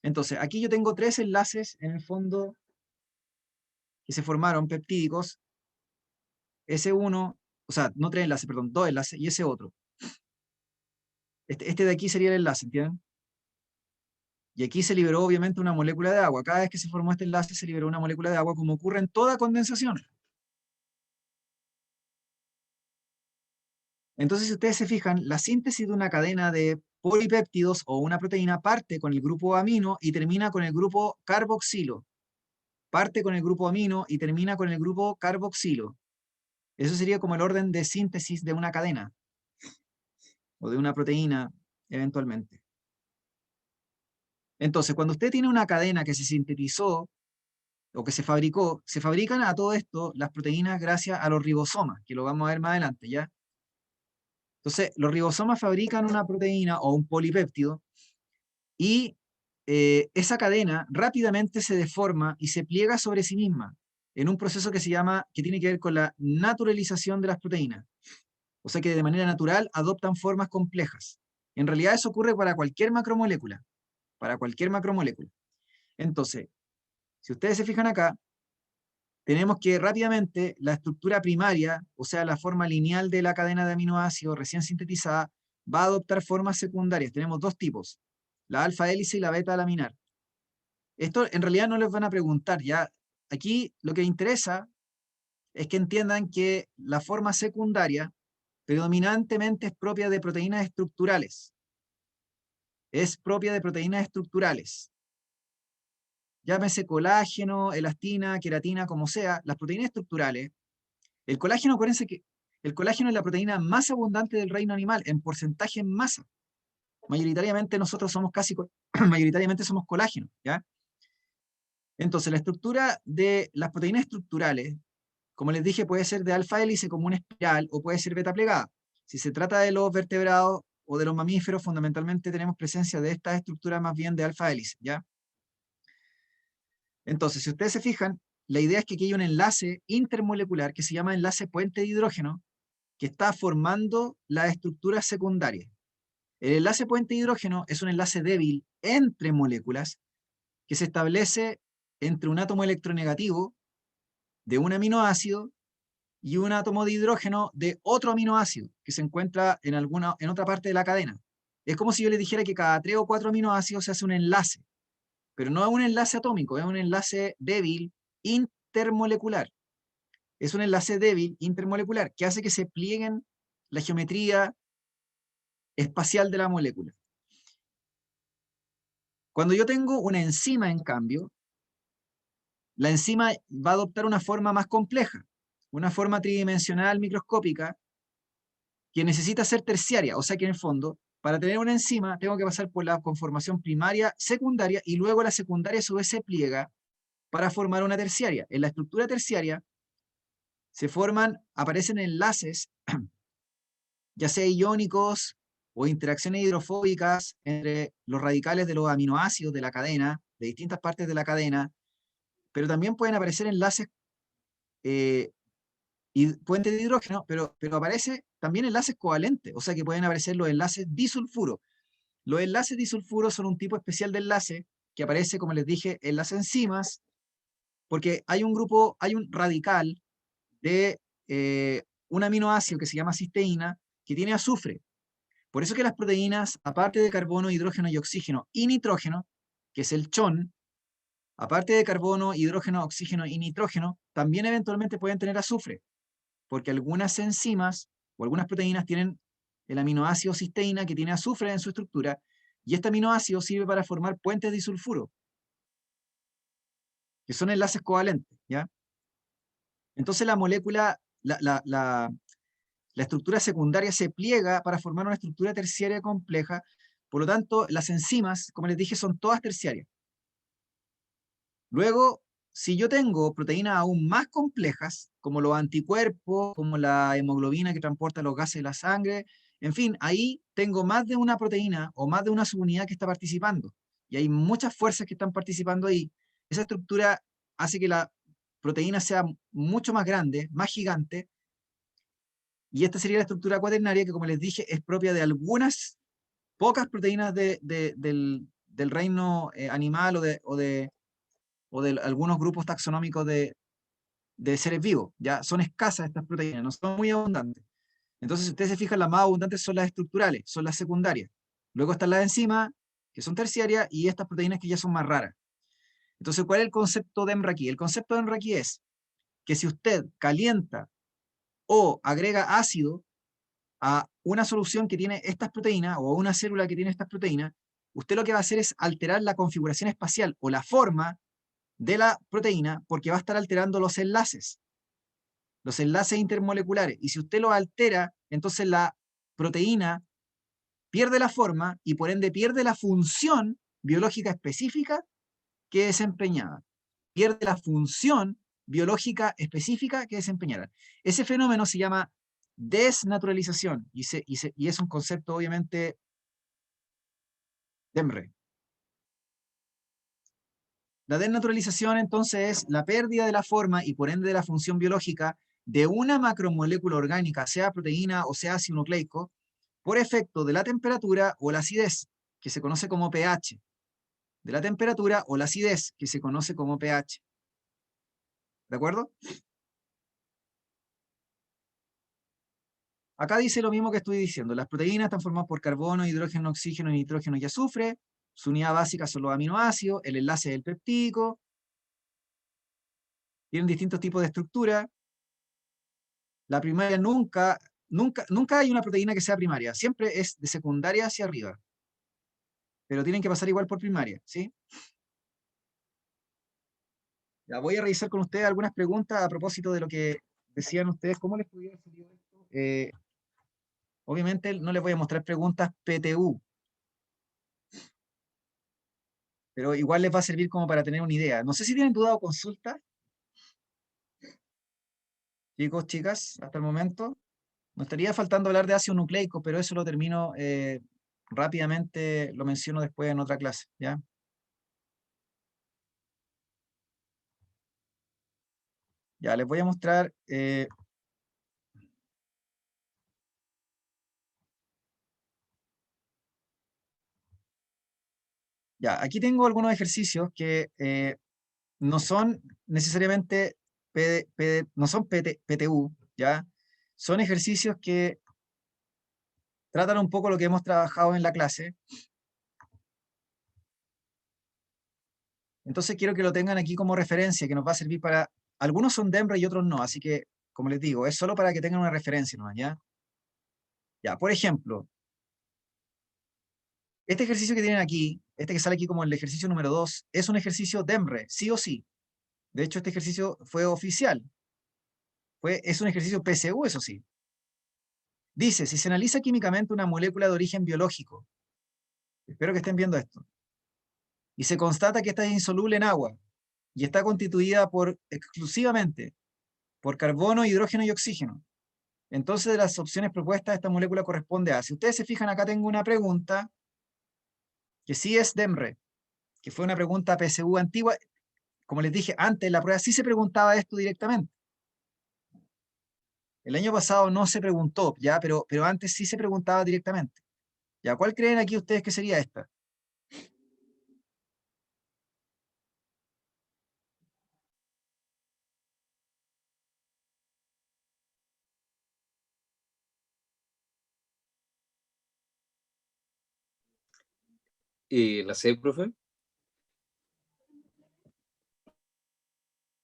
Entonces, aquí yo tengo 3 enlaces, en el fondo, que se formaron peptídicos, S1, o sea, no 3 enlaces, perdón, 2 enlaces, y ese otro. Este de aquí sería el enlace, ¿entienden? Y aquí se liberó obviamente una molécula de agua. Cada vez que se formó este enlace se liberó una molécula de agua, como ocurre en toda condensación. Entonces, si ustedes se fijan, la síntesis de una cadena de polipéptidos o una proteína parte con el grupo amino y termina con el grupo carboxilo. Parte con el grupo amino y termina con el grupo carboxilo. Eso sería como el orden de síntesis de una cadena o de una proteína, eventualmente. Entonces, cuando usted tiene una cadena que se sintetizó o que se fabricó, se fabrican a todo esto las proteínas gracias a los ribosomas, que lo vamos a ver más adelante, ¿ya? Entonces, los ribosomas fabrican una proteína o un polipéptido y esa cadena rápidamente se deforma y se pliega sobre sí misma en un proceso que que tiene que ver con la naturalización de las proteínas. O sea que de manera natural adoptan formas complejas. En realidad eso ocurre para cualquier macromolécula. Para cualquier macromolécula. Entonces, si ustedes se fijan acá, tenemos que rápidamente la estructura primaria, o sea, la forma lineal de la cadena de aminoácidos recién sintetizada, va a adoptar formas secundarias. Tenemos 2 tipos, la alfa hélice y la beta laminar. Esto en realidad no les van a preguntar, ya. Aquí lo que interesa es que entiendan que la forma secundaria predominantemente es propia de proteínas estructurales. Es propia de proteínas estructurales. Llámese colágeno, elastina, queratina, como sea, las proteínas estructurales. El colágeno, acuérdense que el colágeno es la proteína más abundante del reino animal, en porcentaje en masa. Mayoritariamente nosotros somos mayoritariamente somos colágeno, ¿ya? Entonces, la estructura de las proteínas estructurales, como les dije, puede ser de alfa hélice como una espiral o puede ser beta plegada. Si se trata de los vertebrados o de los mamíferos, fundamentalmente tenemos presencia de estas estructuras más bien de alfa hélice, ¿ya? Entonces, si ustedes se fijan, la idea es que aquí hay un enlace intermolecular que se llama enlace puente de hidrógeno, que está formando las estructuras secundarias. El enlace puente de hidrógeno es un enlace débil entre moléculas que se establece entre un átomo electronegativo de un aminoácido y un átomo de hidrógeno de otro aminoácido que se encuentra en otra parte de la cadena. Es como si yo les dijera que cada 3 o 4 aminoácidos se hace un enlace, pero no es un enlace atómico, es un enlace débil intermolecular. Es un enlace débil intermolecular que hace que se plieguen la geometría espacial de la molécula. Cuando yo tengo una enzima, en cambio, la enzima va a adoptar una forma más compleja, una forma tridimensional microscópica que necesita ser terciaria, o sea que en el fondo, para tener una enzima, tengo que pasar por la conformación primaria, secundaria, y luego la secundaria a su vez se pliega para formar una terciaria. En la estructura terciaria se forman, aparecen enlaces, ya sea iónicos o interacciones hidrofóbicas entre los radicales de los aminoácidos de la cadena, de distintas partes de la cadena, pero también pueden aparecer enlaces y puentes de hidrógeno, pero aparece también enlaces covalentes, o sea que pueden aparecer los enlaces disulfuro. Los enlaces disulfuro son un tipo especial de enlace que aparece, como les dije, en las enzimas, porque hay un grupo, hay un radical de un aminoácido que se llama cisteína, que tiene azufre. Por eso que las proteínas, aparte de carbono, hidrógeno y oxígeno y nitrógeno, que es el chon, aparte de carbono, hidrógeno, oxígeno y nitrógeno, también eventualmente pueden tener azufre, porque algunas enzimas o algunas proteínas tienen el aminoácido cisteína que tiene azufre en su estructura, y este aminoácido sirve para formar puentes disulfuro, que son enlaces covalentes, ¿ya? Entonces la molécula, la estructura secundaria se pliega para formar una estructura terciaria compleja, por lo tanto, las enzimas, como les dije, son todas terciarias. Luego, si yo tengo proteínas aún más complejas, como los anticuerpos, como la hemoglobina que transporta los gases de la sangre, en fin, ahí tengo más de una proteína o más de una subunidad que está participando. Y hay muchas fuerzas que están participando ahí. Esa estructura hace que la proteína sea mucho más grande, más gigante, y esta sería la estructura cuaternaria que, como les dije, es propia de algunas pocas proteínas del reino animal o de algunos grupos taxonómicos de seres vivos. Ya son escasas estas proteínas, no son muy abundantes. Entonces, si ustedes se fijan, las más abundantes son las estructurales, son las secundarias. Luego están las enzimas, que son terciarias, y estas proteínas que ya son más raras. Entonces, ¿cuál es el concepto de EMRA aquí? El concepto de EMRA aquí es que si usted calienta o agrega ácido a una solución que tiene estas proteínas o a una célula que tiene estas proteínas, usted lo que va a hacer es alterar la configuración espacial o la forma de la proteína, porque va a estar alterando los enlaces intermoleculares. Y si usted lo altera, entonces la proteína pierde la forma y por ende pierde la función biológica específica que desempeñaba. Pierde la función biológica específica que desempeñara. Ese fenómeno se llama desnaturalización y es un concepto obviamente de EMRE. La desnaturalización entonces es la pérdida de la forma y por ende de la función biológica de una macromolécula orgánica, sea proteína o sea ácido nucleico, por efecto de la temperatura o la acidez, que se conoce como pH. De la temperatura o la acidez, que se conoce como pH. ¿De acuerdo? Acá dice lo mismo que estoy diciendo. Las proteínas están formadas por carbono, hidrógeno, oxígeno, nitrógeno y azufre. Su unidad básica son los aminoácidos. El enlace es el peptídico. Tienen distintos tipos de estructura. La primaria nunca hay una proteína que sea primaria. Siempre es de secundaria hacia arriba. Pero tienen que pasar igual por primaria, ¿sí? Ya voy a revisar con ustedes algunas preguntas a propósito de lo que decían ustedes. ¿Cómo les pudiera salir esto? Obviamente no les voy a mostrar preguntas PTU, pero igual les va a servir como para tener una idea. No sé si tienen duda o consulta. Chicos, chicas, hasta el momento. No estaría faltando hablar de ácido nucleico, pero eso lo termino rápidamente, lo menciono después en otra clase, ¿ya? Ya, les voy a mostrar... ya, aquí tengo algunos ejercicios que no son necesariamente no son PTU, ¿ya? Son ejercicios que tratan un poco lo que hemos trabajado en la clase. Entonces quiero que lo tengan aquí como referencia, que nos va a servir para... Algunos son DEMRE y otros no, así que, como les digo, es solo para que tengan una referencia nomás, ¿ya? Ya, por ejemplo, este ejercicio que tienen aquí, este que sale aquí como el ejercicio número 2, es un ejercicio DEMRE, sí o sí. De hecho, este ejercicio fue oficial. Es un ejercicio PSU, eso sí. Dice, si se analiza químicamente una molécula de origen biológico, espero que estén viendo esto, y se constata que esta es insoluble en agua, y está constituida exclusivamente por carbono, hidrógeno y oxígeno. Entonces, de las opciones propuestas, esta molécula corresponde a... Si ustedes se fijan, acá tengo una pregunta que sí es DEMRE, que fue una pregunta PSU antigua. Como les dije, antes en la prueba sí se preguntaba esto directamente. El año pasado no se preguntó, ya, pero antes sí se preguntaba directamente. ¿Ya? ¿Cuál creen aquí ustedes que sería esta? ¿La C, profe?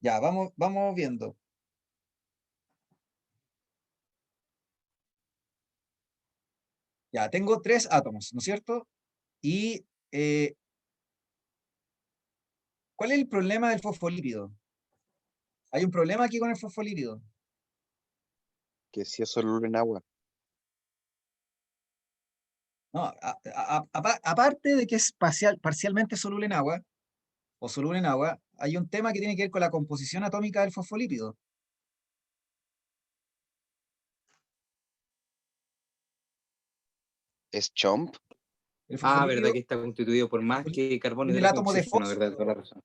Ya, vamos viendo. Ya, tengo 3 átomos, ¿no es cierto? Y, ¿cuál es el problema del fosfolípido? Hay un problema aquí con el fosfolípido. Que sí es soluble en agua. No, aparte de que es parcialmente soluble en agua, o soluble en agua, hay un tema que tiene que ver con la composición atómica del fosfolípido. ¿Es chomp? El Ah, fosfolípido verdad que está constituido por más que carbono, tiene el hidrógeno y átomo de oxígeno, verdad, fósforo, toda la razón.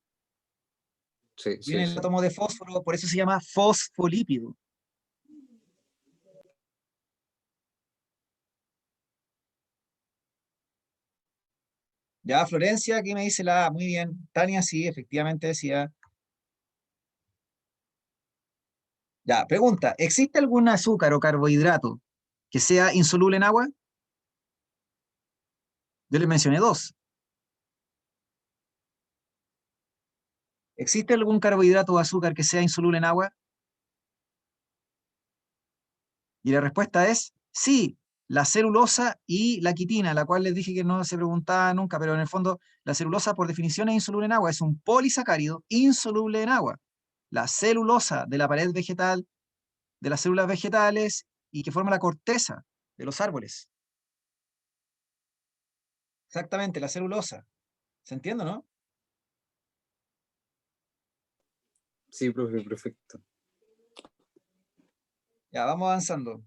Sí, tiene sí, el sí. átomo de fósforo, por eso se llama fosfolípido. Ya, Florencia, aquí me dice la A, muy bien. Tania, sí, efectivamente decía. Ya, pregunta, ¿existe algún azúcar o carbohidrato que sea insoluble en agua? Yo les mencioné 2. ¿Existe algún carbohidrato o azúcar que sea insoluble en agua? Y la respuesta es sí, la celulosa y la quitina, la cual les dije que no se preguntaba nunca, pero en el fondo la celulosa por definición es insoluble en agua, es un polisacárido insoluble en agua. La celulosa de la pared vegetal, de las células vegetales y que forma la corteza de los árboles. Exactamente, la celulosa. ¿Se entiende, no? Sí, profe, perfecto. Ya, vamos avanzando.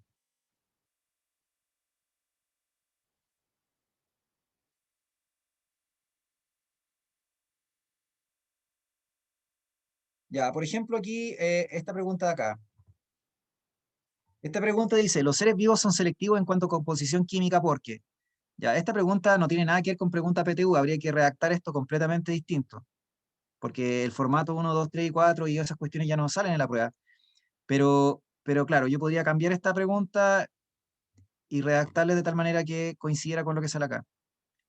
Ya, por ejemplo, aquí, esta pregunta de acá. Esta pregunta dice, ¿los seres vivos son selectivos en cuanto a composición química? ¿Por qué? Ya, esta pregunta no tiene nada que ver con pregunta PTU, habría que redactar esto completamente distinto, porque el formato 1, 2, 3 y 4 y esas cuestiones ya no salen en la prueba. Pero claro, yo podría cambiar esta pregunta y redactarle de tal manera que coincidiera con lo que sale acá.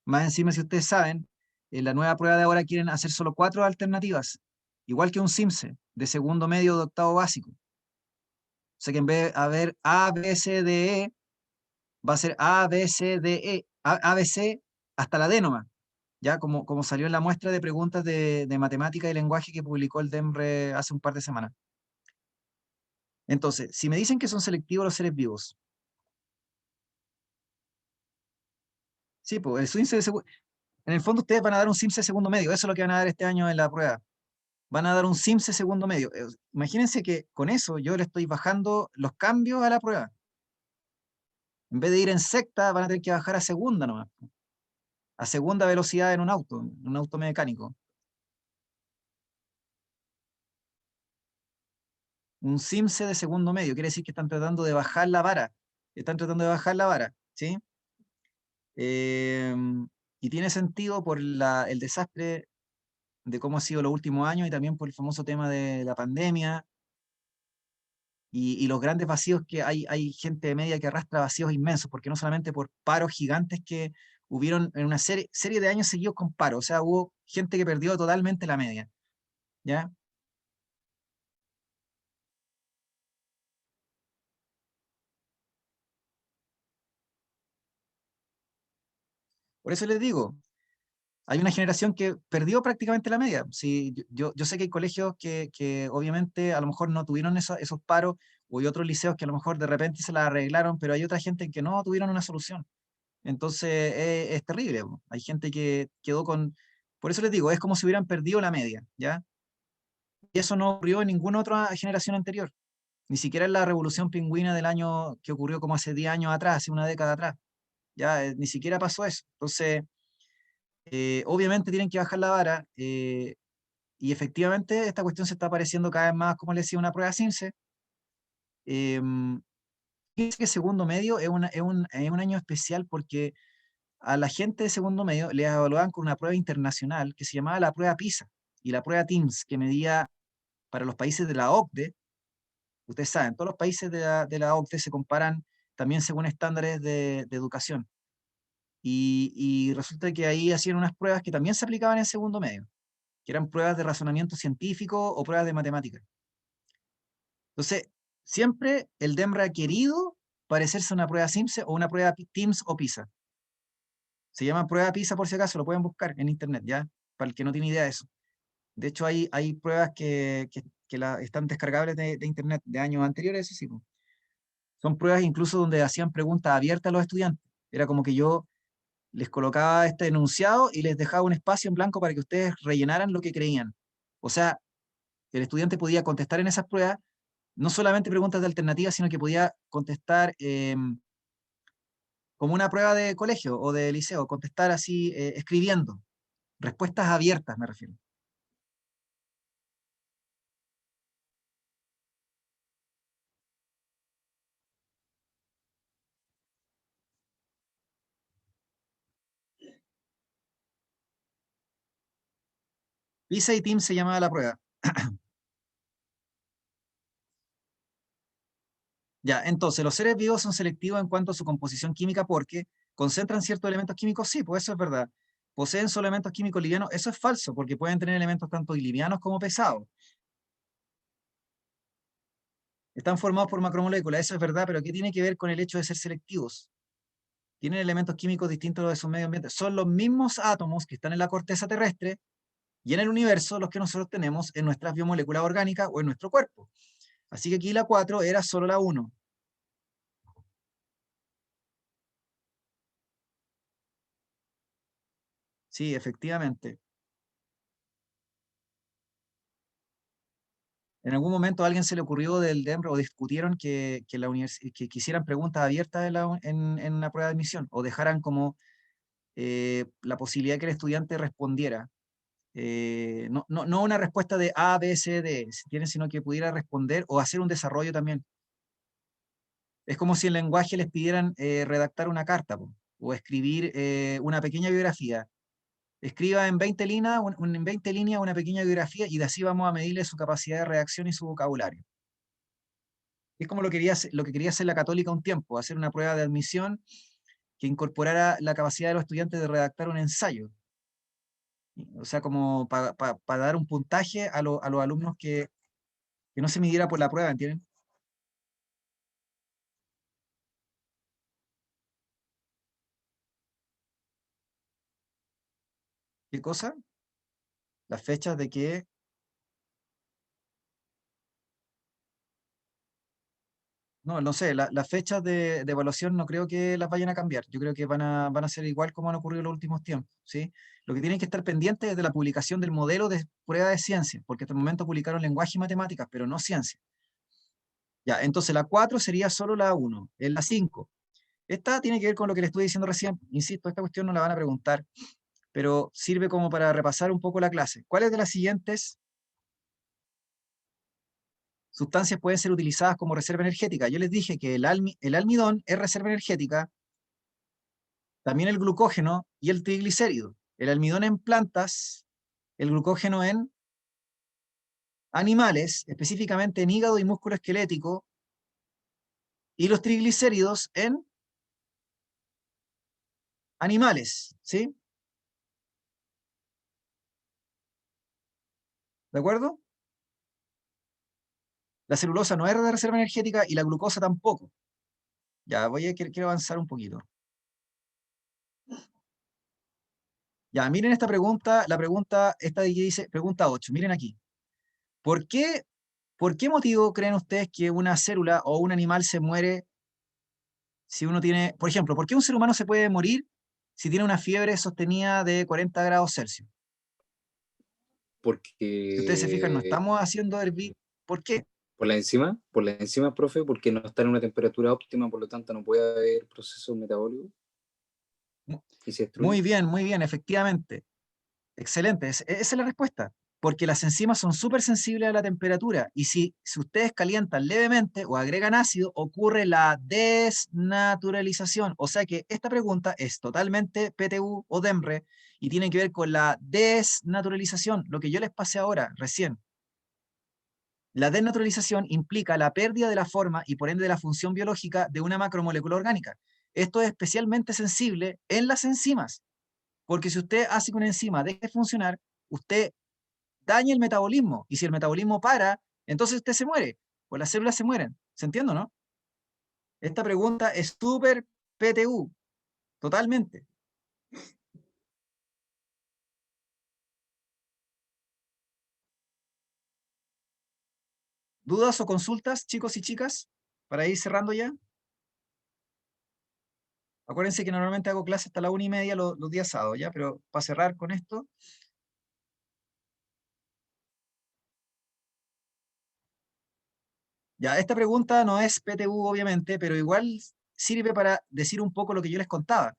Más encima, si ustedes saben, en la nueva prueba de ahora quieren hacer solo 4 alternativas, igual que un SIMSE, de segundo medio de octavo básico. O sea que en vez de haber A, B, C, D, E, va a ser A, B, C, D, E, A, B, C hasta la D nomás, ya como salió en la muestra de preguntas de matemática y lenguaje que publicó el DEMRE hace un par de semanas. Entonces, si me dicen que son selectivos los seres vivos, sí, pues el SIMSE en el fondo ustedes van a dar un SIMSE segundo medio, eso es lo que van a dar este año en la prueba. Van a dar un SIMSE segundo medio. Imagínense que con eso yo le estoy bajando los cambios a la prueba. En vez de ir en secta, van a tener que bajar a segunda nomás. A segunda velocidad en un auto mecánico. Un SIMSE de segundo medio, quiere decir que están tratando de bajar la vara. Están tratando de bajar la vara, ¿sí? Y tiene sentido por el desastre de cómo ha sido los últimos años y también por el famoso tema de la pandemia y los grandes vacíos que hay gente de media que arrastra vacíos inmensos, porque no solamente por paros gigantes que hubieron en una serie de años seguidos con paro, o sea, hubo gente que perdió totalmente la media, ¿ya? Por eso les digo, hay una generación que perdió prácticamente la media. Sí, yo sé que hay colegios que obviamente a lo mejor no tuvieron esos paros, o hay otros liceos que a lo mejor de repente se la arreglaron, pero hay otra gente que no tuvieron una solución. Entonces es terrible. Po. Hay gente que quedó con... Por eso les digo, es como si hubieran perdido la media, ¿ya? Y eso no ocurrió en ninguna otra generación anterior. Ni siquiera en la revolución pingüina del año que ocurrió como hace 10 años atrás, hace una década atrás. Ya ni siquiera pasó eso. Entonces, obviamente tienen que bajar la vara. Y efectivamente esta cuestión se está pareciendo cada vez más, como les decía, una prueba CINCE. Fíjense que segundo medio es un año especial porque a la gente de segundo medio les evaluaban con una prueba internacional que se llamaba la prueba PISA y la prueba TIMSS, que medía para los países de la OCDE. Ustedes saben, todos los países de la OCDE se comparan también según estándares de educación. Y resulta que ahí hacían unas pruebas que también se aplicaban en segundo medio, que eran pruebas de razonamiento científico o pruebas de matemáticas. Entonces, siempre el DEMRA ha querido parecerse a una prueba CIMSE o una prueba TIMSS o PISA. Se llama prueba PISA por si acaso, lo pueden buscar en internet, ¿ya? Para el que no tiene idea de eso. De hecho, hay pruebas que están descargables de internet de años anteriores, eso sí. Po. Son pruebas incluso donde hacían preguntas abiertas a los estudiantes. Era como que yo les colocaba este enunciado y les dejaba un espacio en blanco para que ustedes rellenaran lo que creían. O sea, el estudiante podía contestar en esas pruebas no solamente preguntas de alternativas, sino que podía contestar como una prueba de colegio o de liceo, contestar así, escribiendo. Respuestas abiertas, me refiero. PISA y TIM se llamaba la prueba. Ya, entonces, ¿los seres vivos son selectivos en cuanto a su composición química porque concentran ciertos elementos químicos? Sí, pues eso es verdad. ¿Poseen solo elementos químicos livianos? Eso es falso, porque pueden tener elementos tanto livianos como pesados. Están formados por macromoléculas, eso es verdad, pero ¿qué tiene que ver con el hecho de ser selectivos? Tienen elementos químicos distintos a los de su medio ambiente. Son los mismos átomos que están en la corteza terrestre y en el universo los que nosotros tenemos en nuestras biomoléculas orgánicas o en nuestro cuerpo. Así que aquí la 4 era solo la 1. Sí, efectivamente. En algún momento a alguien se le ocurrió del DEMRA o discutieron que quisieran preguntas abiertas en la prueba de admisión o dejaran como la posibilidad que el estudiante respondiera. No una respuesta de A, B, C, D, sino que pudiera responder o hacer un desarrollo también. Es como si en lenguaje les pidieran redactar una carta o escribir una pequeña biografía. Escriba en 20 líneas, en 20 líneas una pequeña biografía y de así vamos a medirle su capacidad de redacción y su vocabulario. Es como lo que quería hacer la Católica un tiempo, hacer una prueba de admisión que incorporara la capacidad de los estudiantes de redactar un ensayo. O sea, como para dar un puntaje a los alumnos que no se midiera por la prueba, ¿entienden? ¿Qué cosa? Las fechas de que... No sé, las fechas de evaluación no creo que las vayan a cambiar. Yo creo que van a ser igual como han ocurrido en los últimos tiempos, ¿sí? Lo que tienen que estar pendientes es de la publicación del modelo de prueba de ciencia, porque hasta el momento publicaron lenguaje y matemáticas, pero no ciencia. Ya, entonces la 4 sería solo la 1, es la 5. Esta tiene que ver con lo que le estuve diciendo recién. Insisto, esta cuestión no la van a preguntar, pero sirve como para repasar un poco la clase. ¿Cuáles de las siguientes sustancias pueden ser utilizadas como reserva energética? Yo les dije que el almidón es reserva energética, también el glucógeno y el triglicérido. El almidón en plantas, el glucógeno en animales, específicamente en hígado y músculo esquelético, y los triglicéridos en animales, ¿sí? ¿De acuerdo? La celulosa no es de reserva energética y la glucosa tampoco. Ya, quiero avanzar un poquito. Ya, miren esta pregunta, la pregunta, esta de aquí dice, pregunta 8, miren aquí. ¿Por qué motivo creen ustedes que una célula o un animal se muere si uno tiene, por ejemplo, por qué un ser humano se puede morir si tiene una fiebre sostenida de 40 grados Celsius? Si ustedes se fijan, no Porque estamos haciendo hervir. ¿Por qué? por la enzima, profe, porque no está en una temperatura óptima, por lo tanto no puede haber procesos metabólicos y se destruye. Muy bien, efectivamente. Excelente, esa es la respuesta. Porque las enzimas son súper sensibles a la temperatura y si ustedes calientan levemente o agregan ácido, ocurre la desnaturalización. O sea que esta pregunta es totalmente PTU o DEMRE y tiene que ver con la desnaturalización, lo que yo les pasé ahora, recién. La desnaturalización implica la pérdida de la forma y por ende de la función biológica de una macromolécula orgánica. Esto es especialmente sensible en las enzimas, porque si usted hace que una enzima deje de funcionar, usted daña el metabolismo, y si el metabolismo para, entonces usted se muere, pues las células se mueren. ¿Se entiende, no? Esta pregunta es súper PTU, totalmente. ¿Dudas o consultas, chicos y chicas? Para ir cerrando ya. Acuérdense que normalmente hago clases hasta la 1:30 los días sábados, ¿ya? Pero para cerrar con esto. Ya, esta pregunta no es PTU, obviamente, pero igual sirve para decir un poco lo que yo les contaba.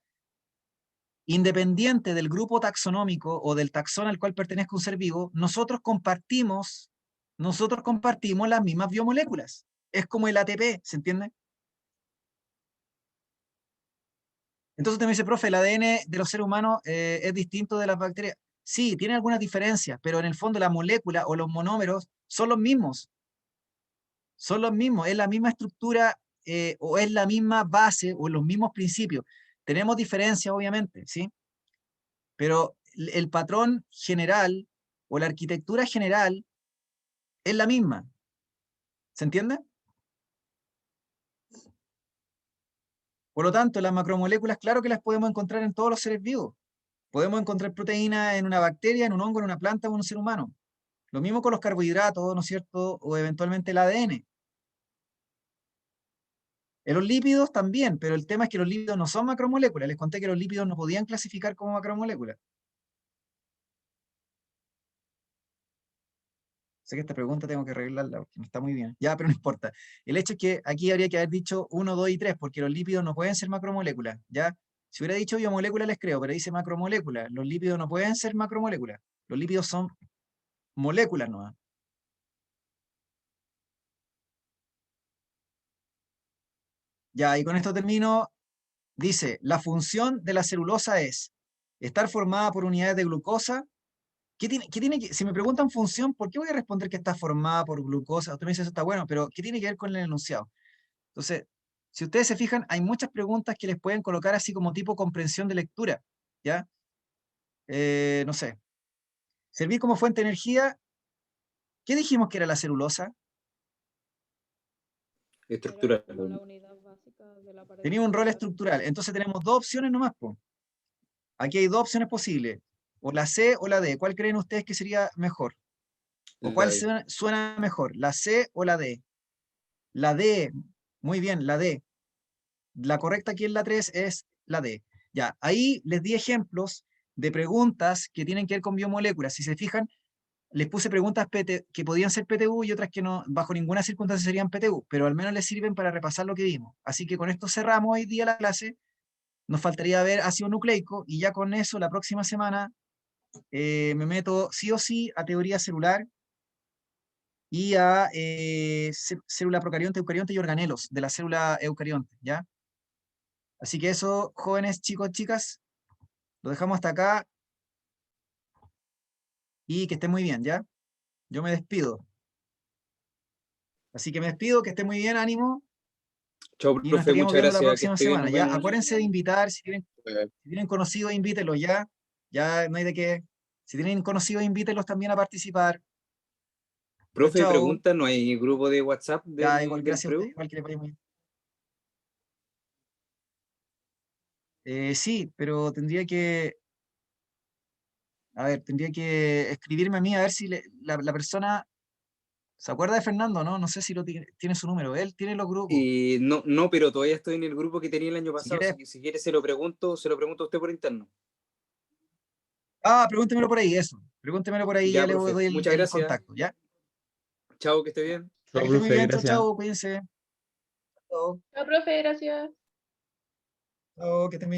Independiente del grupo taxonómico o del taxón al cual pertenezca un ser vivo, nosotros compartimos las mismas biomoléculas. Es como el ATP, ¿se entiende? Entonces usted me dice, profe, el ADN de los seres humanos es distinto de las bacterias. Sí, tiene algunas diferencias, pero en el fondo la molécula o los monómeros son los mismos. Son los mismos, es la misma estructura o es la misma base o los mismos principios. Tenemos diferencias, obviamente, ¿sí? Pero el patrón general o la arquitectura general es la misma. ¿Se entiende? Por lo tanto, las macromoléculas, claro que las podemos encontrar en todos los seres vivos. Podemos encontrar proteínas en una bacteria, en un hongo, en una planta o en un ser humano. Lo mismo con los carbohidratos, ¿no es cierto? O eventualmente el ADN. En los lípidos también, pero el tema es que los lípidos no son macromoléculas. Les conté que los lípidos no podían clasificar como macromoléculas. Sé que esta pregunta tengo que arreglarla porque no está muy bien. Ya, pero no importa. El hecho es que aquí habría que haber dicho 1, 2 y 3, porque los lípidos no pueden ser macromoléculas. ¿Ya? Si hubiera dicho biomoléculas les creo, pero dice macromoléculas. Los lípidos no pueden ser macromoléculas. Los lípidos son moléculas nomás. Ya, y con esto termino. Dice, la función de la celulosa es estar formada por unidades de glucosa. Si me preguntan función, ¿por qué voy a responder que está formada por glucosa? Usted me dice, eso está bueno, pero ¿qué tiene que ver con el enunciado? Entonces, si ustedes se fijan, hay muchas preguntas que les pueden colocar así como tipo comprensión de lectura, ¿ya? No sé. Servir como fuente de energía, ¿qué dijimos que era la celulosa? Estructura. Era como la unidad básica de la pared Tenía un rol celular. estructural, entonces tenemos dos opciones nomás, po. Aquí hay dos opciones posibles, o la C o la D. ¿Cuál creen ustedes que sería mejor? ¿O La cuál D. suena mejor? ¿La C o la D? La D, muy bien, la D. La correcta aquí en la 3 es la D. Ya, ahí les di ejemplos de preguntas que tienen que ver con biomoléculas. Si se fijan, les puse preguntas que podían ser PTU y otras que no, bajo ninguna circunstancia serían PTU, pero al menos les sirven para repasar lo que vimos. Así que con esto cerramos hoy día la clase. Nos faltaría ver ácido nucleico y ya con eso la próxima semana me meto sí o sí a teoría celular y a célula procarionte, eucarionte y organelos de la célula eucarionte, ¿ya? Así que eso, jóvenes, chicos, chicas, lo dejamos hasta acá y que estén muy bien, ¿ya? Yo me despido. Así que me despido, que estén muy bien, ánimo. Chao, Y nos profe, estaríamos muchas viendo la gracias. Que próxima esté bien, semana. nos Ya, vemos. acuérdense de invitar, si Eh, tienen conocidos, invítenlos ya. Ya no hay de qué. Si tienen conocidos, invítenlos también a participar. Chao, Profe, chao. pregunta, ¿no hay grupo de WhatsApp Ya, igual, del gracias a usted, PREU? igual que le vaya muy bien. Sí, pero tendría que escribirme a mí a ver si la persona se acuerda de Fernando, ¿no? No sé si tiene su número. Él tiene los grupos. No, no, pero todavía estoy en el grupo que tenía el año Si pasado, quiere, así que si quiere se lo pregunto a usted por interno. pregúntemelo por ahí, eso. Pregúntemelo por ahí, Ya, ya le profe, doy muchas el gracias. contacto, ¿ya? Chao, que esté bien. Ya que Chao, esté muy profe, bien, chao, gracias. chao, cuídense. Chao, Chao, profe, gracias. chao, que estén bien.